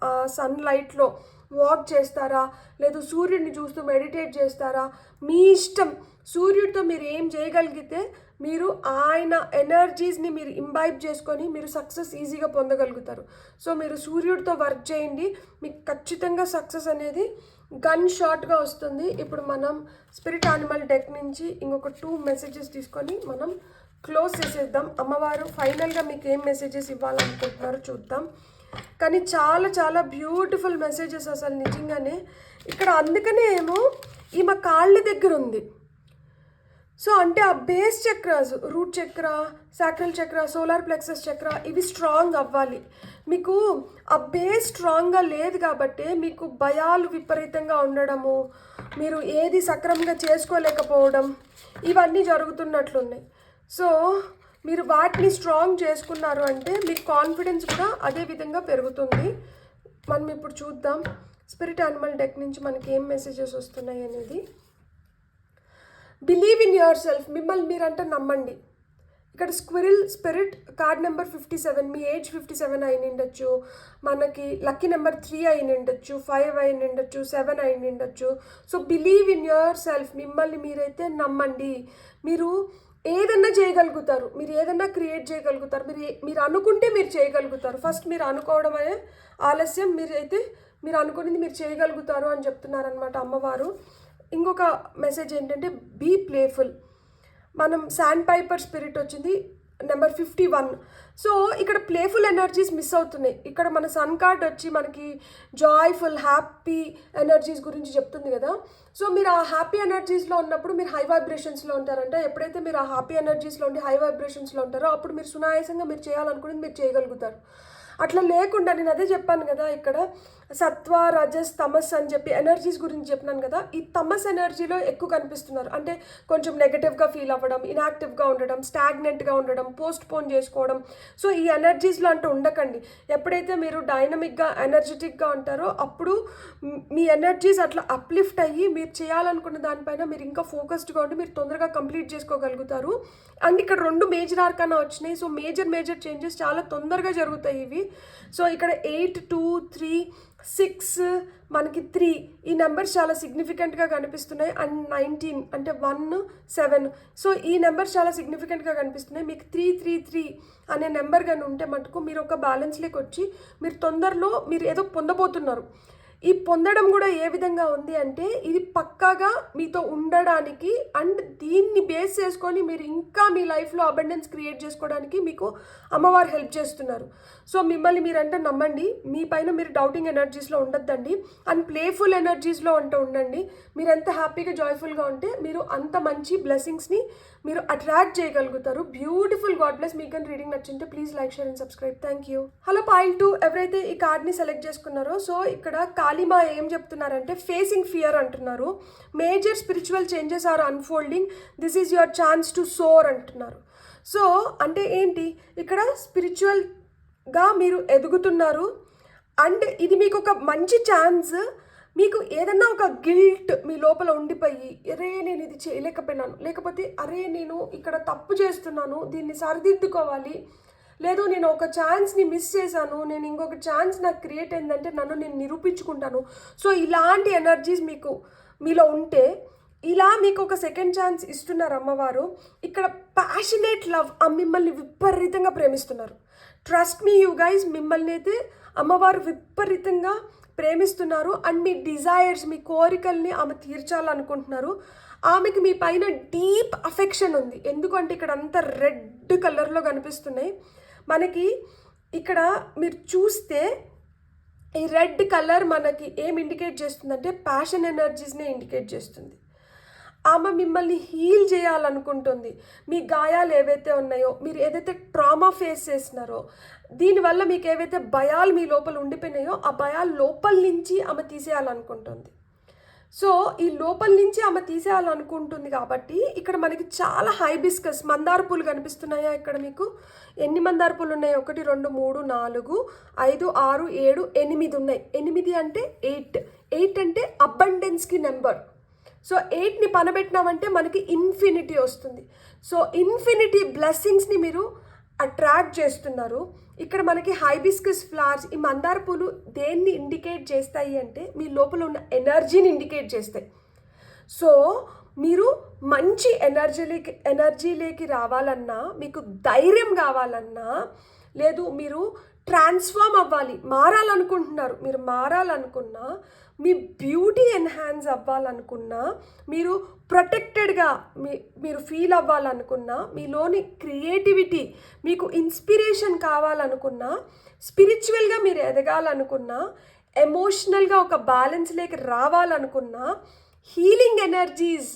ఆ సన్లైట్లో వాక్ చేస్తారా, లేదు సూర్యుడిని చూస్తూ మెడిటేట్ చేస్తారా, మీ ఇష్టం. సూర్యుడితో మీరు ఏం చేయగలిగితే మీరు ఆయన ఎనర్జీస్ని మీరు ఇంబైబ్ చేసుకొని మీరు సక్సెస్ ఈజీగా పొందగలుగుతారు. సో మీరు సూర్యుడితో వర్క్ చేయండి, మీకు ఖచ్చితంగా సక్సెస్ అనేది గన్ షాట్గా వస్తుంది. ఇప్పుడు మనం స్పిరిట్ యానిమల్ డెక్ నుంచి ఇంకొక 2 మెసేజెస్ తీసుకొని మనం క్లోజ్ చేసేద్దాం. అమ్మవారు ఫైనల్గా మీకు ఏం మెసేజెస్ ఇవ్వాలనుకుంటున్నారో చూద్దాం. కానీ చాలా చాలా బ్యూటిఫుల్ మెసేజెస్ అసలు నిజంగానే. ఇక్కడ అందుకనే ఏమో ఈమె కాళ్ళ దగ్గర ఉంది. సో అంటే ఆ బేస్ చక్రాస్, రూట్ చక్ర, సాక్రల్ చక్ర, సోలార్ ప్లెక్సస్ చక్ర ఇవి స్ట్రాంగ్ అవ్వాలి. మీకు ఆ బేస్ స్ట్రాంగ్గా లేదు కాబట్టి మీకు భయాలు విపరీతంగా ఉండడము, మీరు ఏది సక్రమంగా చేసుకోలేకపోవడం ఇవన్నీ జరుగుతున్నట్లున్నాయి. సో మీరు వాటిని స్ట్రాంగ్ చేసుకున్నారు అంటే మీకు కాన్ఫిడెన్స్ కూడా అదే విధంగా పెరుగుతుంది. మనం ఇప్పుడు చూద్దాం స్పిరిట్ యానిమల్ డెక్ నుంచి మనకి ఏం మెసేజెస్ వస్తున్నాయి అనేది. Believe in your self. మిమ్మల్ని మీరంటే నమ్మండి. ఇక్కడ స్క్విరిల్ స్పిరిట్ కార్డ్ నెంబర్ 57. మీ ఏజ్ 57 అయిన ఉండొచ్చు, మనకి లక్కీ నెంబర్ 3 అయిన ఉండొచ్చు, 5 అయిన ఉండొచ్చు, 7 అయిన ఉండొచ్చు. So believe in your self. మిమ్మల్ని మీరైతే నమ్మండి. మీరు ఏదన్నా చేయగలుగుతారు, మీరు ఏదన్నా క్రియేట్ చేయగలుగుతారు. మీరు అనుకుంటే మీరు చేయగలుగుతారు. ఫస్ట్ మీరు అనుకోవడం అనే ఆలస్యం, మీరు అనుకునేది మీరు చేయగలుగుతారు అని చెప్తున్నారనమాట అమ్మవారు. ఇంకొక మెసేజ్ ఏంటంటే బీ ప్లేఫుల్. మనం శాండ్ పైపర్ స్పిరిట్ వచ్చింది నెంబర్ 51. సో ఇక్కడ ప్లేఫుల్ ఎనర్జీస్ మిస్ అవుతున్నాయి. ఇక్కడ మన సన్ కార్డ్ వచ్చి మనకి జాయ్ఫుల్ హ్యాపీ ఎనర్జీస్ గురించి చెప్తుంది కదా. సో మీరు ఆ హ్యాపీ ఎనర్జీస్లో ఉన్నప్పుడు మీరు హై వైబ్రేషన్స్లో ఉంటారంట. ఎప్పుడైతే మీరు ఆ హ్యాపీ ఎనర్జీస్లో ఉండి హై వైబ్రేషన్స్లో ఉంటారో అప్పుడు మీరు సునాయాసంగా మీరు చేయాలనుకునేది మీరు చేయగలుగుతారు. అట్లా లేకుండా నేను అదే చెప్పాను కదా, ఇక్కడ సత్వ రజస్ తమస్ అని చెప్పి ఎనర్జీస్ గురించి చెప్పినాను కదా. ఈ తమస్ ఎనర్జీలో ఎక్కువ కనిపిస్తున్నారు. అంటే కొంచెం నెగటివ్గా ఫీల్ అవ్వడం, ఇన్యాక్టివ్గా ఉండడం, స్టాగ్నెంట్గా ఉండడం, పోస్ట్ పోన్ చేసుకోవడం. సో ఈ ఎనర్జీస్లో అంటూ ఉండకండి. ఎప్పుడైతే మీరు డైనమిక్గా ఎనర్జెటిక్గా ఉంటారో అప్పుడు మీ ఎనర్జీస్ అట్లా అప్లిఫ్ట్ అయ్యి మీరు చేయాలనుకున్న దానిపైన మీరు ఇంకా ఫోకస్డ్గా ఉండి మీరు తొందరగా కంప్లీట్ చేసుకోగలుగుతారు. అండ్ ఇక్కడ 2 మేజర్ ఆర్కానా వచ్చినాయి. సో మేజర్ చేంజెస్ చాలా తొందరగా జరుగుతాయి ఇవి. సో ఇక్కడ 8, 2, 3, 6, మనకి 3 ఈ నెంబర్స్ చాలా సిగ్నిఫికెంట్గా కనిపిస్తున్నాయి. అండ్ 19 అంటే 1, 7. సో ఈ నెంబర్స్ చాలా సిగ్నిఫికెంట్గా కనిపిస్తున్నాయి. మీకు 333 అనే నెంబర్ కానీ ఉంటే మటుకు మీరు ఒక బ్యాలెన్స్లోకి వచ్చి మీరు తొందరలో మీరు ఏదో పొందబోతున్నారు. ఈ పొందడం కూడా ఏ విధంగా ఉంది అంటే ఇది పక్కాగా మీతో ఉండడానికి అండ్ దీన్ని బేస్ చేసుకొని మీరు ఇంకా మీ లైఫ్లో అబండెన్స్ క్రియేట్ చేసుకోవడానికి మీకు అమ్మవారు హెల్ప్ చేస్తున్నారు. సో మిమ్మల్ని మీరంటే నమ్మండి, మీ పైన మీరు డౌటింగ్ ఎనర్జీస్లో ఉండొద్దండి అండ్ ప్లేఫుల్ ఎనర్జీస్లో అంటూ ఉండండి. మీరు ఎంత హ్యాపీగా జాయ్ఫుల్గా ఉంటే మీరు అంత మంచి బ్లెస్సింగ్స్ని మీరు అట్రాక్ట్ చేయగలుగుతారు. Beautiful God bless. మీకు కానీ రీడింగ్ నచ్చింటే please like, share and subscribe. Thank you. Hello పాయిల్ 2 ఎవరైతే ఈ కార్డ్ని సెలెక్ట్ చేసుకున్నారో, సో ఇక్కడ కాళీమా ఏం చెప్తున్నారంటే ఫేసింగ్ ఫియర్ అంటున్నారు. Major spiritual changes are unfolding, this is your chance to soar అంటున్నారు. సో అంటే ఏంటి, ఇక్కడ స్పిరిచువల్గా మీరు ఎదుగుతున్నారు అండ్ ఇది మీకు ఒక మంచి ఛాన్స్. మీకు ఏదన్నా ఒక గిల్ట్ మీ లోపల ఉండిపోయి అరే నేను ఇది చేయలేకపోయినాను, లేకపోతే అరే నేను ఇక్కడ తప్పు చేస్తున్నాను, దీన్ని సరిదిద్దుకోవాలి, లేదు నేను ఒక ఛాన్స్ని మిస్ చేశాను, నేను ఇంకొక ఛాన్స్ నాకు క్రియేట్ అయిందంటే నన్ను నేను నిరూపించుకుంటాను. సో ఇలాంటి ఎనర్జీస్ మీలో ఉంటే ఇలా మీకు ఒక సెకండ్ ఛాన్స్ ఇస్తున్నారు అమ్మవారు. ఇక్కడ ప్యాషనేట్ లవ్, మిమ్మల్ని విపరీతంగా ప్రేమిస్తున్నారు. ట్రస్ట్ మీ యూ గైజ్, మిమ్మల్ని అయితే అమ్మవారు విపరీతంగా ప్రేమిస్తున్నారు అండ్ మీ డిజైర్స్, మీ కోరికల్ని ఆమె తీర్చాలనుకుంటున్నారు. ఆమెకి మీ పైన డీప్ అఫెక్షన్ ఉంది. ఎందుకంటే ఇక్కడ అంతా రెడ్ కలర్లో కనిపిస్తున్నాయి మనకి. ఇక్కడ మీరు చూస్తే ఈ రెడ్ కలర్ మనకి ఏం ఇండికేట్ చేస్తుందంటే ప్యాషన్ ఎనర్జీస్ని ఇండికేట్ చేస్తుంది. ఆమె మిమ్మల్ని హీల్ చేయాలనుకుంటుంది. మీ గాయాలు ఏవైతే ఉన్నాయో, మీరు ఏదైతే ట్రామా ఫేస్ చేసినారో, దీనివల్ల మీకు ఏవైతే భయాలు మీ లోపల ఉండిపోయినాయో ఆ భయాలు లోపల నుంచి ఆమె తీసేయాలనుకుంటుంది. సో ఈ లోపల నుంచి ఆమె తీసేయాలనుకుంటుంది కాబట్టి ఇక్కడ మనకి చాలా హైబిస్కస్ మందార పూలు కనిపిస్తున్నాయా. ఇక్కడ మీకు ఎన్ని మందార పూలు ఉన్నాయి? 1, 2, 3, 4, 5, 6, 7, 8 ఉన్నాయి. 8 అంటే 8 అంటే అబండెన్స్కి నెంబర్. సో 8ని పనబెట్టినామంటే మనకి ఇన్ఫినిటీ వస్తుంది. సో ఇన్ఫినిటీ బ్లెస్సింగ్స్ని మీరు అట్రాక్ట్ చేస్తున్నారు. ఇక్కడ మనకి హైబిస్కస్ ఫ్లవర్స్, ఈ మందార పూలు దేన్ని ఇండికేట్ చేస్తాయి అంటే మీ లోపల ఉన్న ఎనర్జీని ఇండికేట్ చేస్తాయి. సో మీరు మంచి ఎనర్జీలోకి రావాలన్నా, మీకు ధైర్యం కావాలన్నా, లేదు మీరు ట్రాన్స్ఫార్మ్ అవ్వాలి, మారాలనుకుంటున్నారు, మీరు మారాలనుకున్నా, మీ బ్యూటీ ఎన్హాన్స్ అవ్వాలనుకున్నా, మీరు ప్రొటెక్టెడ్గా మీరు ఫీల్ అవ్వాలనుకున్నా, మీలోని క్రియేటివిటీ మీకు ఇన్స్పిరేషన్ కావాలనుకున్నా, స్పిరిచువల్గా మీరు ఎదగాలనుకున్నా, ఎమోషనల్గా ఒక బ్యాలెన్స్లోకి రావాలనుకున్నా, హీలింగ్ ఎనర్జీస్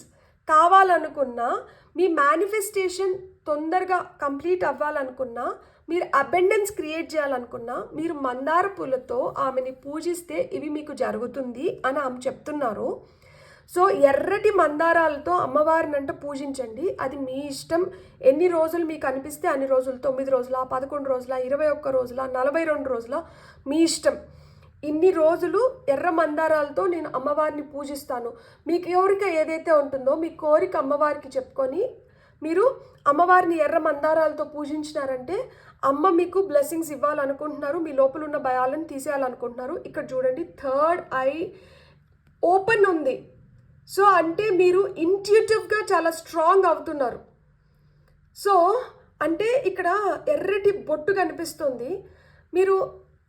కావాలనుకున్నా, మీ మేనిఫెస్టేషన్ తొందరగా కంప్లీట్ అవ్వాలనుకున్నా, మీరు అబెండెన్స్ క్రియేట్ చేయాలనుకున్నా, మీరు మందార పూలతో ఆమెని పూజిస్తే ఇవి మీకు జరుగుతుంది అని ఆమె చెప్తున్నారు. సో ఎర్రటి మందారాలతో అమ్మవారిని అంటే పూజించండి. అది మీ ఇష్టం. ఎన్ని రోజులు మీకు అనిపిస్తే అన్ని రోజులు, 9 రోజుల, 11 రోజుల, 21 రోజుల, 42 రోజుల, మీ ఇష్టం. ఇన్ని రోజులు ఎర్ర మందారాలతో నేను అమ్మవారిని పూజిస్తాను. మీకు కోరిక ఏదైతే ఉంటుందో మీ కోరిక అమ్మవారికి చెప్పుకొని మీరు అమ్మవారిని ఎర్ర మందారాలతో పూజించినారంటే అమ్మ మీకు బ్లెస్సింగ్స్ ఇవ్వాలనుకుంటున్నారు, మీ లోపల ఉన్న భయాలను తీసేయాలనుకుంటున్నారు. ఇక్కడ చూడండి, 3rd ఐ ఓపెన్ ఉంది. సో అంటే మీరు ఇంట్యూటివ్గా చాలా స్ట్రాంగ్ అవుతున్నారు. సో అంటే ఇక్కడ ఎర్రటి బొట్టు కనిపిస్తుంది. మీరు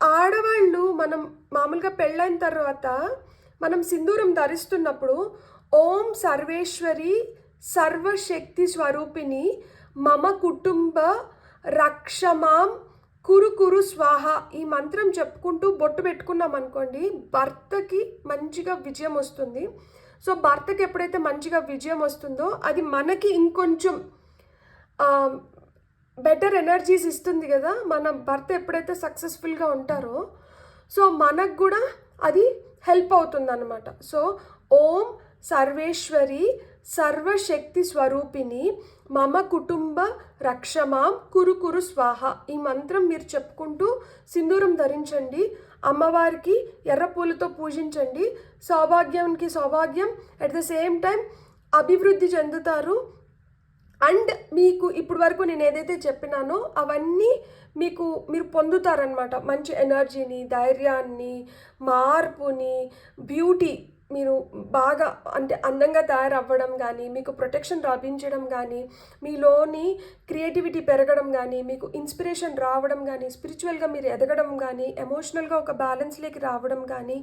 ఆడవాళ్ళు మనం మామూలుగా పెళ్ళైన తర్వాత మనం సింధూరం ధరిస్తున్నప్పుడు ఓం సర్వేశ్వరి సర్వశక్తి స్వరూపిణి మమ కుటుంబ రక్షమాం కురు కురు స్వాహ ఈ మంత్రం చెప్పుకుంటూ బొట్టు పెట్టుకున్నాం అనుకోండి, భర్తకి మంచిగా విజయం వస్తుంది. సో భర్తకి ఎప్పుడైతే మంచిగా విజయం వస్తుందో అది మనకి ఇంకొంచెం బెటర్ ఎనర్జీస్ ఇస్తుంది కదా మన భర్త ఎప్పుడైతే సక్సెస్ఫుల్గా ఉంటారో సో మనకు కూడా అది హెల్ప్ అవుతుంది అనమాట. సో ఓం సర్వేశ్వరి సర్వశక్తి స్వరూపిణి మమ కుటుంబ రక్షమాం కురు కురు స్వాహ. ఈ మంత్రం మీరు చెప్పుకుంటూ సింధూరం ధరించండి, అమ్మవారికి ఎర్ర పూలతో పూజించండి. సౌభాగ్యానికి సౌభాగ్యం, అట్ ద సేమ్ టైం అభివృద్ధి చెందుతారు. అండ్ మీకు ఇప్పుడు వరకు నేను ఏదైతే చెప్పినానో అవన్నీ మీరు పొందుతారనమాట. మంచి ఎనర్జీని, ధైర్యాన్ని, మార్పుని, బ్యూటీ, మీరు బాగా అంటే అందంగా తయారవ్వడం కానీ, మీకు ప్రొటెక్షన్ లభించడం కానీ, మీలోని క్రియేటివిటీ పెరగడం కానీ, మీకు ఇన్స్పిరేషన్ రావడం కానీ, స్పిరిచువల్గా మీరు ఎదగడం కానీ, ఎమోషనల్గా ఒక బ్యాలెన్స్లోకి రావడం కానీ,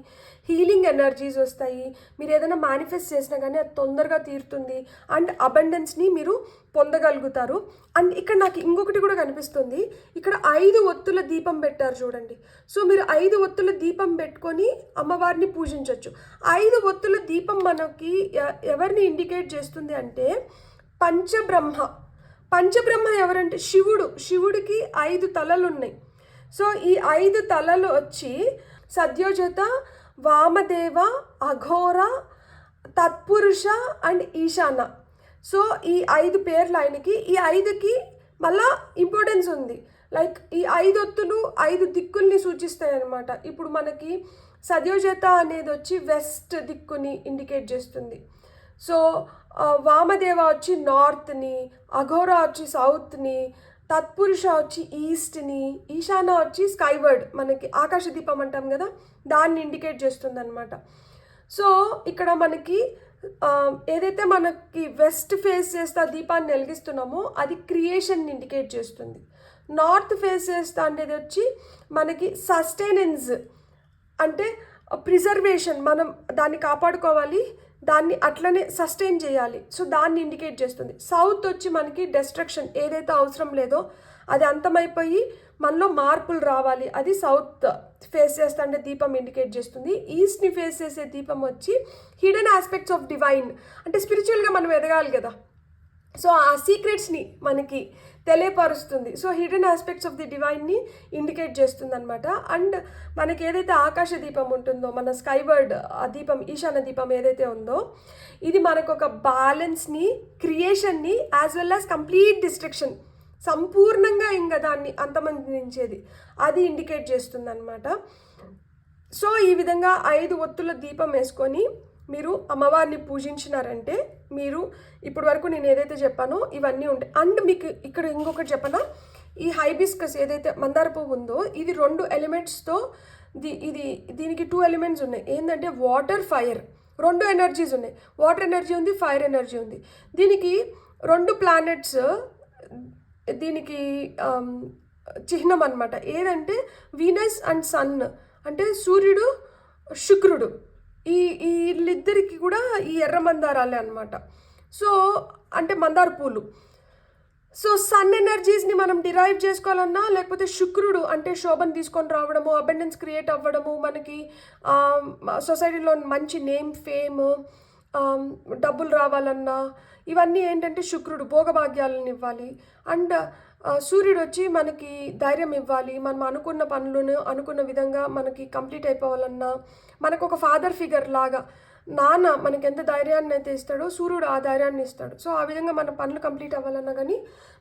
హీలింగ్ ఎనర్జీస్ వస్తాయి. మీరు ఏదైనా మేనిఫెస్ట్ చేసినా కానీ అది తొందరగా తీరుతుంది. అండ్ అబండెన్స్ని మీరు పొందగలుగుతారు. అండ్ ఇక్కడ నాకు ఇంకొకటి కూడా కనిపిస్తుంది. ఇక్కడ 5 ఒత్తుల దీపం పెట్టారు చూడండి. సో మీరు 5 ఒత్తుల దీపం పెట్టుకొని అమ్మవారిని పూజించవచ్చు. 5 ఒత్తుల దీపం మనకి ఎవరిని ఇండికేట్ చేస్తుంది అంటే పంచబ్రహ్మ ఎవరంటే శివుడికి 5 తలలు ఉన్నాయి. సో ఈ 5 తలలు వచ్చి సద్యోజత, వామదేవ, అఘోర, తత్పురుష అండ్ ఈశాన. సో ఈ 5 పేర్లు ఆయనకి. ఈ 5కి మళ్ళా ఇంపార్టెన్స్ ఉంది. లైక్ ఈ 5 ఒత్తులు 5 దిక్కుల్ని సూచిస్తాయి అన్నమాట. ఇప్పుడు మనకి సద్యోజత అనేది వచ్చి వెస్ట్ దిక్కుని ఇండికేట్ చేస్తుంది. సో వామదేవ వచ్చి నార్త్ని, అఘోర వచ్చి సౌత్ని, తత్పురుష వచ్చి ఈస్ట్ని, ఈశాన వచ్చి స్కైవర్డ్, మనకి ఆకాశ దీపం అంటాం కదా, దాన్ని ఇండికేట్ చేస్తుంది అనమాట. సో ఇక్కడ మనకి ఏదైతే మనకి వెస్ట్ ఫేస్ చేస్తా దీపాన్ని వెలిగిస్తున్నామో అది క్రియేషన్ ఇండికేట్ చేస్తుంది. నార్త్ ఫేస్ చేస్తా అనేది వచ్చి మనకి సస్టైనెన్స్ అంటే ప్రిజర్వేషన్, మనం దాన్ని కాపాడుకోవాలి, దాన్ని అట్లనే సస్టైన్ చేయాలి. సో దాన్ని ఇండికేట్ చేస్తుంది. సౌత్ వచ్చి మనకి డెస్ట్రక్షన్, ఏదైతే అవసరం లేదో అది అంతమైపోయి మనలో మార్పులు రావాలి, అది సౌత్ ఫేస్ చేస్తా అంటే దీపం ఇండికేట్ చేస్తుంది. ఈస్ట్ని ఫేస్ చేసే దీపం వచ్చి హిడెన్ ఆస్పెక్ట్స్ ఆఫ్ డివైన్, అంటే స్పిరిచువల్గా మనం ఎదగాలి కదా, సో ఆ సీక్రెట్స్ని మనకి తెలియపరుస్తుంది. So hidden aspects of the డివైన్ని ఇండికేట్ చేస్తుంది అనమాట. అండ్ మనకి ఏదైతే ఆకాశ దీపం ఉంటుందో, మన స్కైవర్డ్ ఆ దీపం, ఈశాన్య దీపం ఏదైతే ఉందో, ఇది మనకు ఒక బ్యాలెన్స్ని, క్రియేషన్ని as well as complete destruction, సంపూర్ణంగా ఇంకా దాన్ని అంతమందించేది, అది ఇండికేట్ చేస్తుంది అనమాట. సో ఈ విధంగా 5 ఒత్తుల దీపం వేసుకొని మీరు అమ్మవారిని పూజించినారంటే మీరు ఇప్పటి వరకు నేను ఏదైతే చెప్పానో ఇవన్నీ ఉంటాయి. అండ్ మీకు ఇక్కడ ఇంకొకటి చెప్పనా, ఈ హైబిస్కస్ ఏదైతే మందార పువ్వు ఉందో ఇది 2 ఎలిమెంట్స్తో దీనికి 2 ఎలిమెంట్స్ ఉన్నాయి. ఏంటంటే వాటర్, ఫైర్, 2 ఎనర్జీస్ ఉన్నాయి. వాటర్ ఎనర్జీ ఉంది, ఫైర్ ఎనర్జీ ఉంది. దీనికి 2 ప్లానెట్స్ దీనికి చిహ్నం అనమాట. ఏదంటే వీనస్ అండ్ సన్, అంటే సూర్యుడు, శుక్రుడు, వీళ్ళిద్దరికి కూడా ఈ ఎర్ర మందారాలే అనమాట. సో అంటే మందార పూలు. సో సన్ ఎనర్జీస్ని మనం డిరైవ్ చేసుకోవాలన్నా, లేకపోతే శుక్రుడు అంటే శోభను తీసుకొని రావడము, అబెండెన్స్ క్రియేట్ అవ్వడము, మనకి సొసైటీలో మంచి నేమ్, ఫేమ్, డబ్బులు రావాలన్నా, ఇవన్నీ ఏంటంటే శుక్రుడు భోగభాగ్యాలను ఇవ్వాలి. అండ్ సూర్యుడు వచ్చి మనకి ధైర్యం ఇవ్వాలి, మనం అనుకున్న పనులను అనుకున్న విధంగా మనకి కంప్లీట్ అయిపోవాలన్నా, మనకు ఒక ఫాదర్ ఫిగర్ లాగా నాన్న మనకి ఎంత ధైర్యాన్ని అయితే ఇస్తాడో సూర్యుడు ఆ ధైర్యాన్ని ఇస్తాడు. సో ఆ విధంగా మన పనులు కంప్లీట్ అవ్వాలన్నా కానీ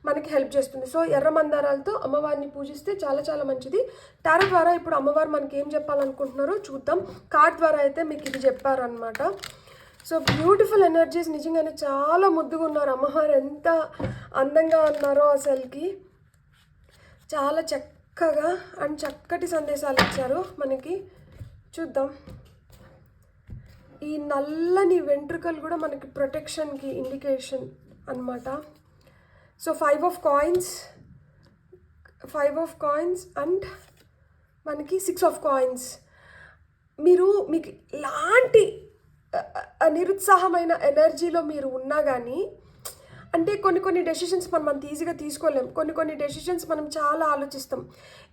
మనకి హెల్ప్ చేస్తుంది. సో ఎర్ర మందారాలతో అమ్మవారిని పూజిస్తే చాలా చాలా మంచిది. టారో ద్వారా ఇప్పుడు అమ్మవారు మనకి ఏం చెప్పాలనుకుంటున్నారో చూద్దాం. కార్డ్ ద్వారా అయితే మీకు ఇది చెప్పారనమాట. సో బ్యూటిఫుల్ ఎనర్జీస్, నిజంగానే చాలా ముద్దుగా ఉన్నారు అమ్మవారు, ఎంత అందంగా ఉన్నారో అసలుకి, చాలా చక్కగా అండ్ చక్కటి సందేశాలు ఇచ్చారు మనకి. చూద్దాం. ఈ నల్లని వెంట్రుకలు కూడా మనకి ప్రొటెక్షన్కి ఇండికేషన్ అనమాట. సో 5 ఆఫ్ కాయిన్స్ అండ్ మనకి 6 ఆఫ్ కాయిన్స్. మీకు ఇలాంటి నిరుత్సాహమైన ఎనర్జీలో మీరు ఉన్నా కానీ, అంటే కొన్ని డెసిషన్స్ మనం అంత ఈజీగా తీసుకోలేం. కొన్ని డెసిషన్స్ మనం చాలా ఆలోచిస్తాం.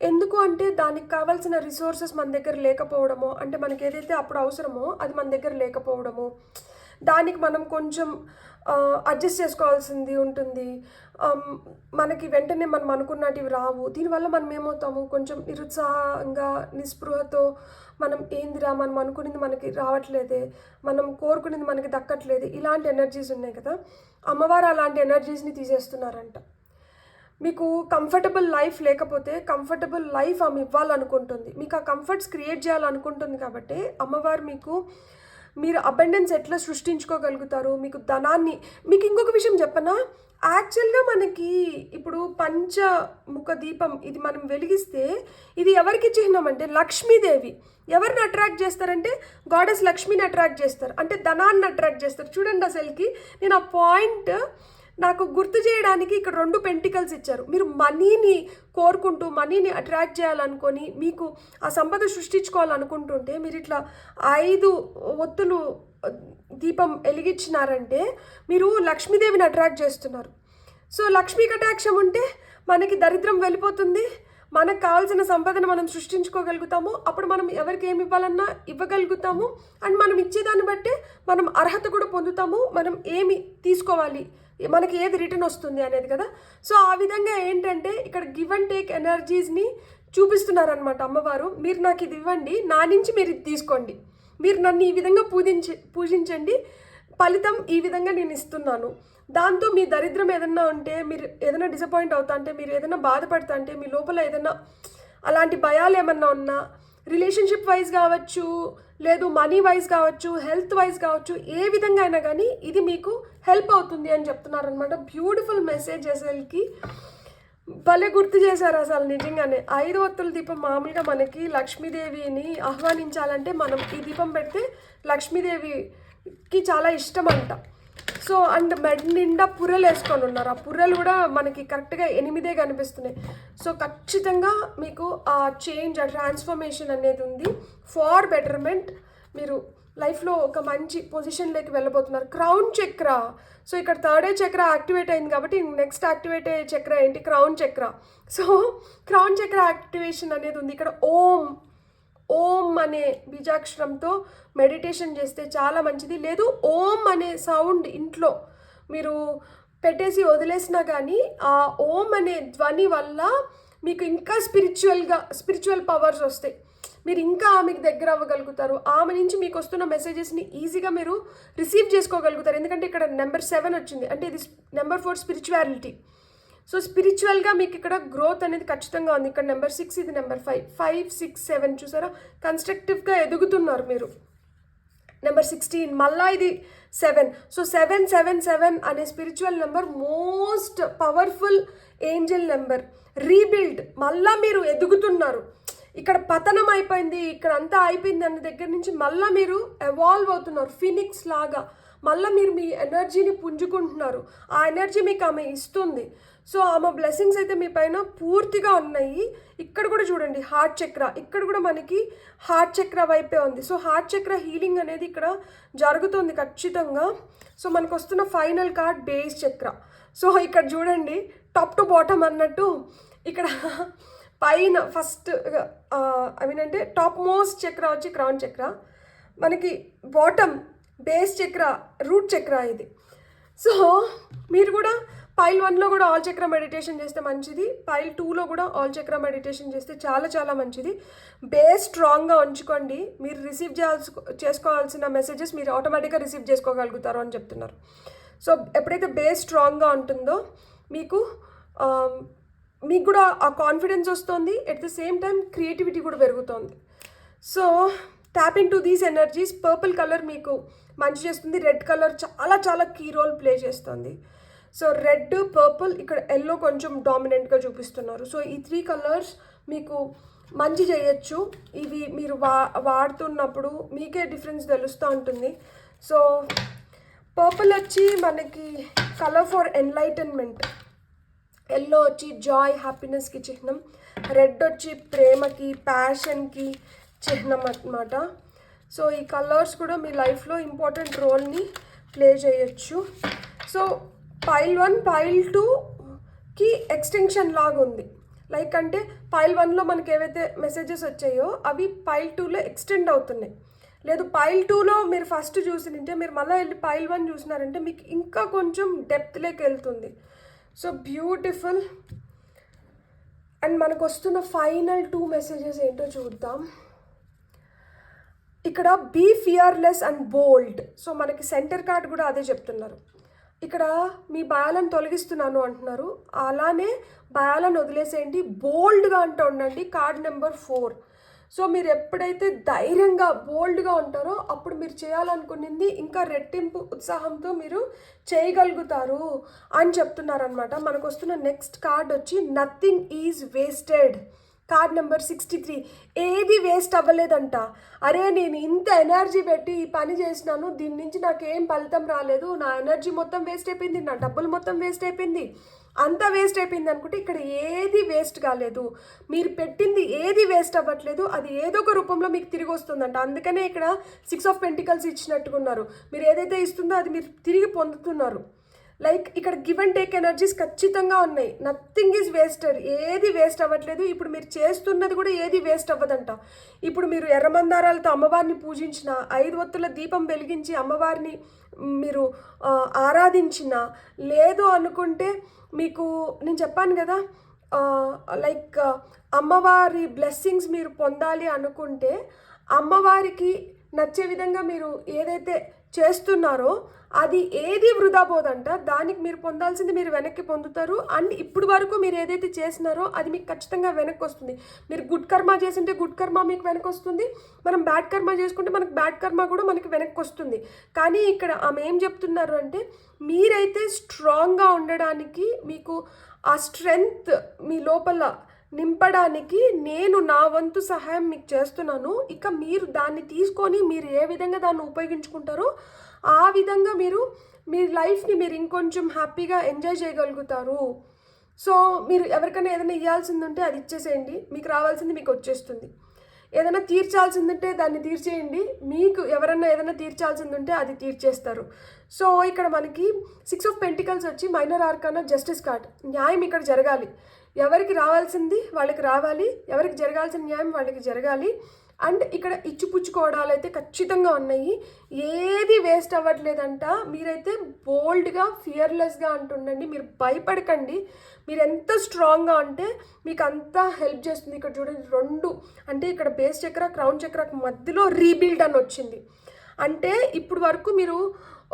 ఎందుకు అంటే దానికి కావాల్సిన రిసోర్సెస్ మన దగ్గర లేకపోవడమో, అంటే మనకి ఏదైతే అప్పుడు అవసరమో అది మన దగ్గర లేకపోవడము, దానికి మనం కొంచెం అడ్జస్ట్ చేసుకోవాల్సింది ఉంటుంది. మనకి వెంటనే మనం అనుకున్నటివి రావు. దీనివల్ల మనం ఏమవుతాము, కొంచెం నిరుత్సాహంగా నిస్పృహతో మనం ఏందిరా మనం అనుకునేది మనకి రావట్లేదే, మనం కోరుకునేది మనకి దక్కట్లేదు, ఇలాంటి ఎనర్జీస్ ఉన్నాయి కదా. అమ్మవారు అలాంటి ఎనర్జీస్ని తీసేస్తున్నారంట. మీకు కంఫర్టబుల్ లైఫ్ లేకపోతే కంఫర్టబుల్ లైఫ్ ఆమె ఇవ్వాలనుకుంటుంది, మీకు ఆ కంఫర్ట్స్ క్రియేట్ చేయాలనుకుంటుంది. కాబట్టి అమ్మవారు మీరు అబండెన్స్ ఎట్లా సృష్టించుకోగలుగుతారు, మీకు ధనాన్ని. మీకు ఇంకొక విషయం చెప్పనా, యాక్చువల్గా మనకి ఇప్పుడు పంచముఖ దీపం ఇది మనం వెలిగిస్తే ఇది ఎవరికి చిహ్నం అంటే లక్ష్మీదేవి. ఎవరిని అట్రాక్ట్ చేస్తారంటే గాడెస్ లక్ష్మిని అట్రాక్ట్ చేస్తారు, అంటే ధనాన్ని అట్రాక్ట్ చేస్తారు. చూడండి అసలుకి నేను ఆ పాయింట్ నాకు గుర్తు చేయడానికి ఇక్కడ 2 పెంటికల్స్ ఇచ్చారు. మీరు మనీని కోరుకుంటూ మనీని అట్రాక్ట్ చేయాలనుకొని మీకు ఆ సంపద సృష్టించుకోవాలనుకుంటుంటే మీరు ఇట్లా 5 ఒత్తులు దీపం వెలిగించినారంటే మీరు లక్ష్మీదేవిని అట్రాక్ట్ చేస్తున్నారు. సో లక్ష్మీ కటాక్షం ఉంటే మనకి దరిద్రం వెళ్ళిపోతుంది, మనకు కావాల్సిన సంపదను మనం సృష్టించుకోగలుగుతాము. అప్పుడు మనం ఎవరికి ఏమి ఇవ్వాలన్నా ఇవ్వగలుగుతాము. అండ్ మనం ఇచ్చేదాన్ని బట్టే మనం అర్హత కూడా పొందుతాము, మనం ఏమి తీసుకోవాలి, మనకి ఏది రిటర్న్ వస్తుంది అనేది కదా. సో ఆ విధంగా ఏంటంటే ఇక్కడ గివ్ అండ్ టేక్ ఎనర్జీస్ని చూపిస్తున్నారనమాట అమ్మవారు. మీరు నాకు ఇది ఇవ్వండి, నా నుంచి మీరు ఇది తీసుకోండి, మీరు నన్ను ఈ విధంగా పూజించండి, ఫలితం ఈ విధంగా నేను ఇస్తున్నాను. దాంతో మీ దరిద్రం ఏదన్నా ఉంటే, మీరు ఏదైనా డిసప్పాయింట్ అవుతా అంటే, మీరు ఏదైనా బాధపడతా అంటే, మీ లోపల ఏదైనా అలాంటి భయాలు ఏమన్నా ఉన్నా, రిలేషన్షిప్ వైజ్ కావచ్చు, లేదు మనీ వైజ్ కావచ్చు, హెల్త్ వైజ్ కావచ్చు, ఏ విధంగా అయినా కానీ ఇది మీకు హెల్ప్ అవుతుంది అని చెప్తున్నారనమాట. బ్యూటిఫుల్ మెసేజ్ అసలుకి భలే గుర్తు చేశారు అసలు నిజంగానే. 5 ఒత్తుల దీపం మామూలుగా మనకి లక్ష్మీదేవిని ఆహ్వానించాలంటే మనం ఈ దీపం పెడితే లక్ష్మీదేవికి చాలా ఇష్టం అంట. సో అండ్ మెడ నిండా పుర్రెలు వేసుకొని ఉన్నారు, ఆ పుర్రెలు కూడా మనకి కరెక్ట్గా 8 కనిపిస్తున్నాయి. సో ఖచ్చితంగా మీకు ఆ చేంజ్, ఆ ట్రాన్స్ఫర్మేషన్ అనేది ఉంది ఫార్ బెటర్మెంట్. మీరు లైఫ్లో ఒక మంచి పొజిషన్లోకి వెళ్ళబోతున్నారు. క్రౌన్ చక్ర, సో ఇక్కడ 3rd ఐ చక్ర యాక్టివేట్ అయింది కాబట్టి నెక్స్ట్ యాక్టివేట్ అయ్యే చక్ర ఏంటి, క్రౌన్ చక్ర. సో క్రౌన్ చక్ర యాక్టివేషన్ అనేది ఉంది ఇక్కడ. ఓం అనే బీజాక్షరంతో మెడిటేషన్ చేస్తే చాలా మంచిది. లేదు ఓం అనే సౌండ్ ఇంట్లో మీరు పెట్టేసి వదిలేసినా కానీ ఆ ఓం అనే ధ్వని వల్ల మీకు ఇంకా స్పిరిచువల్ పవర్స్ వస్తాయి, మీరు ఇంకా ఆమెకి దగ్గర అవ్వగలుగుతారు. ఆమె నుంచి మీకు వస్తున్న మెసేజెస్ని ఈజీగా మీరు రిసీవ్ చేసుకోగలుగుతారు. ఎందుకంటే ఇక్కడ నెంబర్ 7 వచ్చింది, అంటే ఇది నెంబర్ 4 స్పిరిచువాలిటీ. సో స్పిరిచువల్గా మీకు ఇక్కడ గ్రోత్ అనేది ఖచ్చితంగా ఉంది. ఇక్కడ నెంబర్ 6, ఇది నెంబర్ 5, 6, 7 చూసారా, కన్స్ట్రక్టివ్గా ఎదుగుతున్నారు మీరు. నెంబర్ 16 మళ్ళా ఇది 7. సో 777 అనే spiritual number most powerful Angel number. Rebuild, మళ్ళా మీరు ఎదుగుతున్నారు. ఇక్కడ పతనం అయిపోయింది, ఇక్కడ అంతా అయిపోయింది అనే దగ్గర నుంచి మళ్ళీ మీరు ఎవాల్వ్ అవుతున్నారు ఫినిక్స్ లాగా. మళ్ళీ మీరు మీ ఎనర్జీని పుంజుకుంటున్నారు, ఆ ఎనర్జీ మీకు ఆమె ఇస్తుంది. సో ఆమె బ్లెస్సింగ్స్ అయితే మీ పైన పూర్తిగా ఉన్నాయి. ఇక్కడ కూడా చూడండి హార్ట్ చక్ర, ఇక్కడ కూడా మనకి హార్ట్ చక్ర వైపే ఉంది. సో హార్ట్ చక్ర హీలింగ్ అనేది ఇక్కడ జరుగుతుంది ఖచ్చితంగా. సో మనకు వస్తున్న ఫైనల్ కార్డ్ బేస్ చక్ర. సో ఇక్కడ చూడండి టాప్ టు బాటమ్ అన్నట్టు ఇక్కడ పైన ఫస్ట్ అంటే టాప్ మోస్ట్ చక్ర వచ్చి క్రౌన్ చక్ర, మనకి బాటమ్ బేస్ చక్ర రూట్ చక్ర ఇది. సో మీరు కూడా పైల్ 1లో కూడా ఆల్ చక్ర మెడిటేషన్ చేస్తే మంచిది, పైల్ 2లో కూడా ఆల్ చక్ర మెడిటేషన్ చేస్తే చాలా చాలా మంచిది. బేస్ స్ట్రాంగ్గా ఉంచుకోండి, మీరు రిసీవ్ చేసుకోవాల్సిన మెసేజెస్ మీరు ఆటోమేటిక్గా రిసీవ్ చేసుకోగలుగుతారు అని చెప్తున్నారు. సో ఎప్పుడైతే బేస్ స్ట్రాంగ్గా ఉంటుందో మీకు కూడా ఆ కాన్ఫిడెన్స్ వస్తుంది, at the same time creativity కూడా పెరుగుతుంది. So tap in to these energies. Purple colour మీకు మంచి చేస్తుంది, రెడ్ కలర్ చాలా చాలా కీ రోల్ ప్లే చేస్తుంది. సో రెడ్, పర్పుల్, ఇక్కడ ఎల్లో కొంచెం డామినెంట్గా చూపిస్తున్నారు. సో ఈ 3 కలర్స్ మీకు మంచి చేయొచ్చు. ఇవి మీరు వాడుతున్నప్పుడు మీకే డిఫరెన్స్ తెలుస్తూ ఉంటుంది. సో పర్పుల్ వచ్చి మనకి కలర్ ఫర్ ఎన్లైటన్మెంట్, ఎల్లో వచ్చి జాయ్ హ్యాపీనెస్కి చిహ్నం, రెడ్ వచ్చి ప్రేమకి ప్యాషన్కి చిహ్నం అన్నమాట. సో ఈ కలర్స్ కూడా మీ లైఫ్లో ఇంపార్టెంట్ రోల్ని ప్లే చేయొచ్చు. సో పైల్ 1 పైల్ 2కి ఎక్స్టెన్షన్ లాగా ఉంది. లైక్ అంటే పైల్ 1లో మనకి ఏవైతే మెసేజెస్ వచ్చాయో అవి పైల్ 2లో ఎక్స్టెండ్ అవుతున్నాయి. లేదు పైల్ 2లో మీరు ఫస్ట్ చూసినంటే మీరు మళ్ళీ వెళ్ళి పైల్ 1 చూసినారంటే మీకు ఇంకా కొంచెం డెప్త్లోకి వెళ్తుంది. So beautiful. అండ్ మనకు వస్తున్న ఫైనల్ 2 మెసేజెస్ ఏంటో చూద్దాం. ఇక్కడ be fearless and bold. So మనకి సెంటర్ కార్డ్ కూడా అదే చెప్తున్నారు. ఇక్కడ మీ భయాలను తొలగిస్తున్నాను అంటున్నారు, అలానే భయాలను వదిలేసేయండి, బోల్డ్గా అంటూ ఉండండి. Card number 4. సో మీరు ఎప్పుడైతే ధైర్యంగా బోల్డ్గా ఉంటారో అప్పుడు మీరు చేయాలనుకున్నది ఇంకా రెట్టింపు ఉత్సాహంతో మీరు చేయగలుగుతారు అని చెప్తున్నారనమాట. మనకు వస్తున్న నెక్స్ట్ కార్డ్ వచ్చి nothing is wasted. Card number 63. ఏది వేస్ట్ అవ్వలేదంట. అరే నేను ఇంత ఎనర్జీ పెట్టి ఈ పని చేసినాను, దీని నుంచి నాకేం ఫలితం రాలేదు, నా ఎనర్జీ మొత్తం వేస్ట్ అయిపోయింది, నా డబ్బులు మొత్తం వేస్ట్ అయిపోయింది, అంతా వేస్ట్ అయిపోయింది అనుకుంటే ఇక్కడ ఏది వేస్ట్ కాలేదు. మీరు పెట్టింది ఏది వేస్ట్ అవ్వట్లేదు, అది ఏదో ఒక రూపంలో మీకు తిరిగి వస్తుందంట. అందుకనే ఇక్కడ 6 ఆఫ్ పెంటికల్స్ ఇచ్చినట్టుకున్నారు. మీరు ఏదైతే ఇస్తుందో అది మీరు తిరిగి పొందుతున్నారు. లైక్ ఇక్కడ గివ్ అండ్ టేక్ ఎనర్జీస్ ఖచ్చితంగా ఉన్నాయి. Nothing is wasted. ఏది వేస్ట్ అవ్వట్లేదు. ఇప్పుడు మీరు చేస్తున్నది కూడా ఏది వేస్ట్ అవ్వదంట. ఇప్పుడు మీరు ఎర్రమందారాలతో అమ్మవారిని పూజించిన, 5 ఒత్తుల దీపం వెలిగించి అమ్మవారిని మీరు ఆరాధించిన, లేదు అనుకుంటే మీకు నేను చెప్పాను కదా, లైక్ అమ్మవారి బ్లెస్సింగ్స్ మీరు పొందాలి అనుకుంటే అమ్మవారికి నచ్చే విధంగా మీరు ఏదైతే చేస్తున్నారో అది ఏది వృధా పోదంట. దానికి మీరు పొందాల్సింది మీరు వెనక్కి పొందుతారు. అండ్ ఇప్పుడు వరకు మీరు ఏదైతే చేసినారో అది మీకు ఖచ్చితంగా వెనక్కి వస్తుంది. మీరు గుడ్ కర్మ చేసింటే గుడ్ కర్మ మీకు వెనక్కి వస్తుంది, మనం బ్యాడ్ కర్మ చేసుకుంటే మనకు బ్యాడ్ కర్మ కూడా మనకి వెనక్కి వస్తుంది. కానీ ఇక్కడ ఆమె ఏం చెప్తున్నారు అంటే మీరైతే స్ట్రాంగ్గా ఉండడానికి, మీకు ఆ స్ట్రెంగ్త్ మీ లోపల నింపడానికి నేను నా వంతు సహాయం మీకు చేస్తున్నాను. ఇక మీరు దాన్ని తీసుకొని మీరు ఏ విధంగా దాన్ని ఉపయోగించుకుంటారో ఆ విధంగా మీరు మీ లైఫ్ని మీరు ఇంకొంచెం హ్యాపీగా ఎంజాయ్ చేయగలుగుతారు. సో మీరు ఎవరికైనా ఏదైనా ఇవ్వాల్సింది ఉంటే అది ఇచ్చేసేయండి, మీకు రావాల్సింది మీకు వచ్చేస్తుంది. ఏదైనా తీర్చాల్సిందంటే దాన్ని తీర్చేయండి, మీకు ఎవరైనా ఏదైనా తీర్చాల్సింది ఉంటే అది తీర్చేస్తారు. సో ఇక్కడ మనకి 6 ఆఫ్ పెంటికల్స్ వచ్చి మైనర్ ఆర్కానా జస్టిస్ కార్డ్. న్యాయం ఇక్కడ జరగాలి. ఎవరికి రావాల్సింది వాళ్ళకి రావాలి, ఎవరికి జరగాల్సిన న్యాయం వాళ్ళకి జరగాలి. అండ్ ఇక్కడ ఇచ్చిపుచ్చుకోవడాలు అయితే ఖచ్చితంగా ఉన్నాయి. ఏది వేస్ట్ అవ్వట్లేదంట. మీరైతే బోల్డ్గా ఫియర్లెస్గా అంటుండండి, మీరు భయపడకండి. మీరు ఎంత స్ట్రాంగ్గా ఉంటే మీకు అంతా హెల్ప్ చేస్తుంది. ఇక్కడ చూడండి 2 అంటే ఇక్కడ బేస్ చక్ర క్రౌన్ చక్ర మధ్యలో రీబిల్డ్ అని వచ్చింది. అంటే ఇప్పుడు వరకు మీరు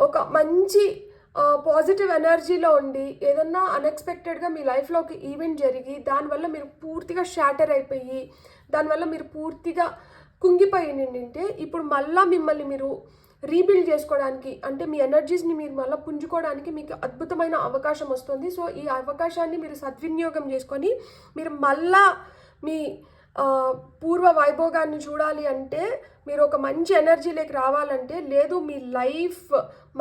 ఒక మంచి పాజిటివ్ ఎనర్జీలో ఉండి ఏదన్నా అన్ఎక్స్పెక్టెడ్గా మీ లైఫ్లో ఒక ఈవెంట్ జరిగి దానివల్ల మీరు పూర్తిగా షాటర్ అయిపోయి దానివల్ల మీరు పూర్తిగా కుంగిపోయి నిండింటే ఇప్పుడు మళ్ళీ మిమ్మల్ని మీరు రీబిల్డ్ చేసుకోవడానికి, అంటే మీ ఎనర్జీస్ని మీరు మళ్ళీ పుంజుకోవడానికి మీకు అద్భుతమైన అవకాశం వస్తుంది. సో ఈ అవకాశాన్ని మీరు సద్వినియోగం చేసుకొని మీరు మళ్ళా మీ పూర్వ వైభోగాన్ని చూడాలి అంటే, మీరు ఒక మంచి ఎనర్జీలోకి రావాలంటే, లేదు మీ లైఫ్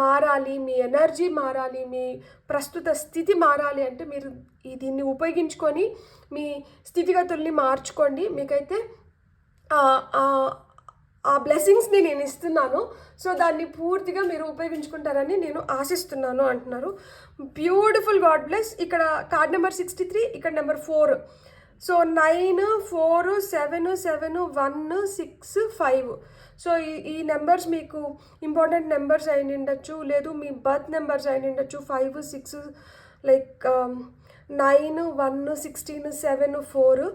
మారాలి, మీ ఎనర్జీ మారాలి, మీ ప్రస్తుత స్థితి మారాలి అంటే మీరు దీన్ని ఉపయోగించుకొని మీ స్థితిగతుల్ని మార్చుకోండి. మీకైతే ఆ బ్లెస్సింగ్స్ని నేను ఇస్తున్నాను. సో దాన్ని పూర్తిగా మీరు ఉపయోగించుకుంటారని నేను ఆశిస్తున్నాను అంటున్నారు. Beautiful, God bless. ఇక్కడ కార్డ్ నెంబర్ 63, ఇక్కడ నెంబర్ 4. సో 9, 4, 7, 7, 1, 6, 5. సో ఈ నెంబర్స్ మీకు ఇంపార్టెంట్ నెంబర్స్ అయి ఉండొచ్చు, లేదు మీ బర్త్ నెంబర్స్ అయి ఉండొచ్చు. 5, 6, లైక్ 9, 1, 16, 7, 4.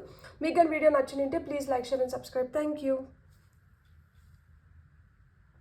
మీకు కానీ వీడియో నచ్చినంటే please like, share and subscribe. Thank you.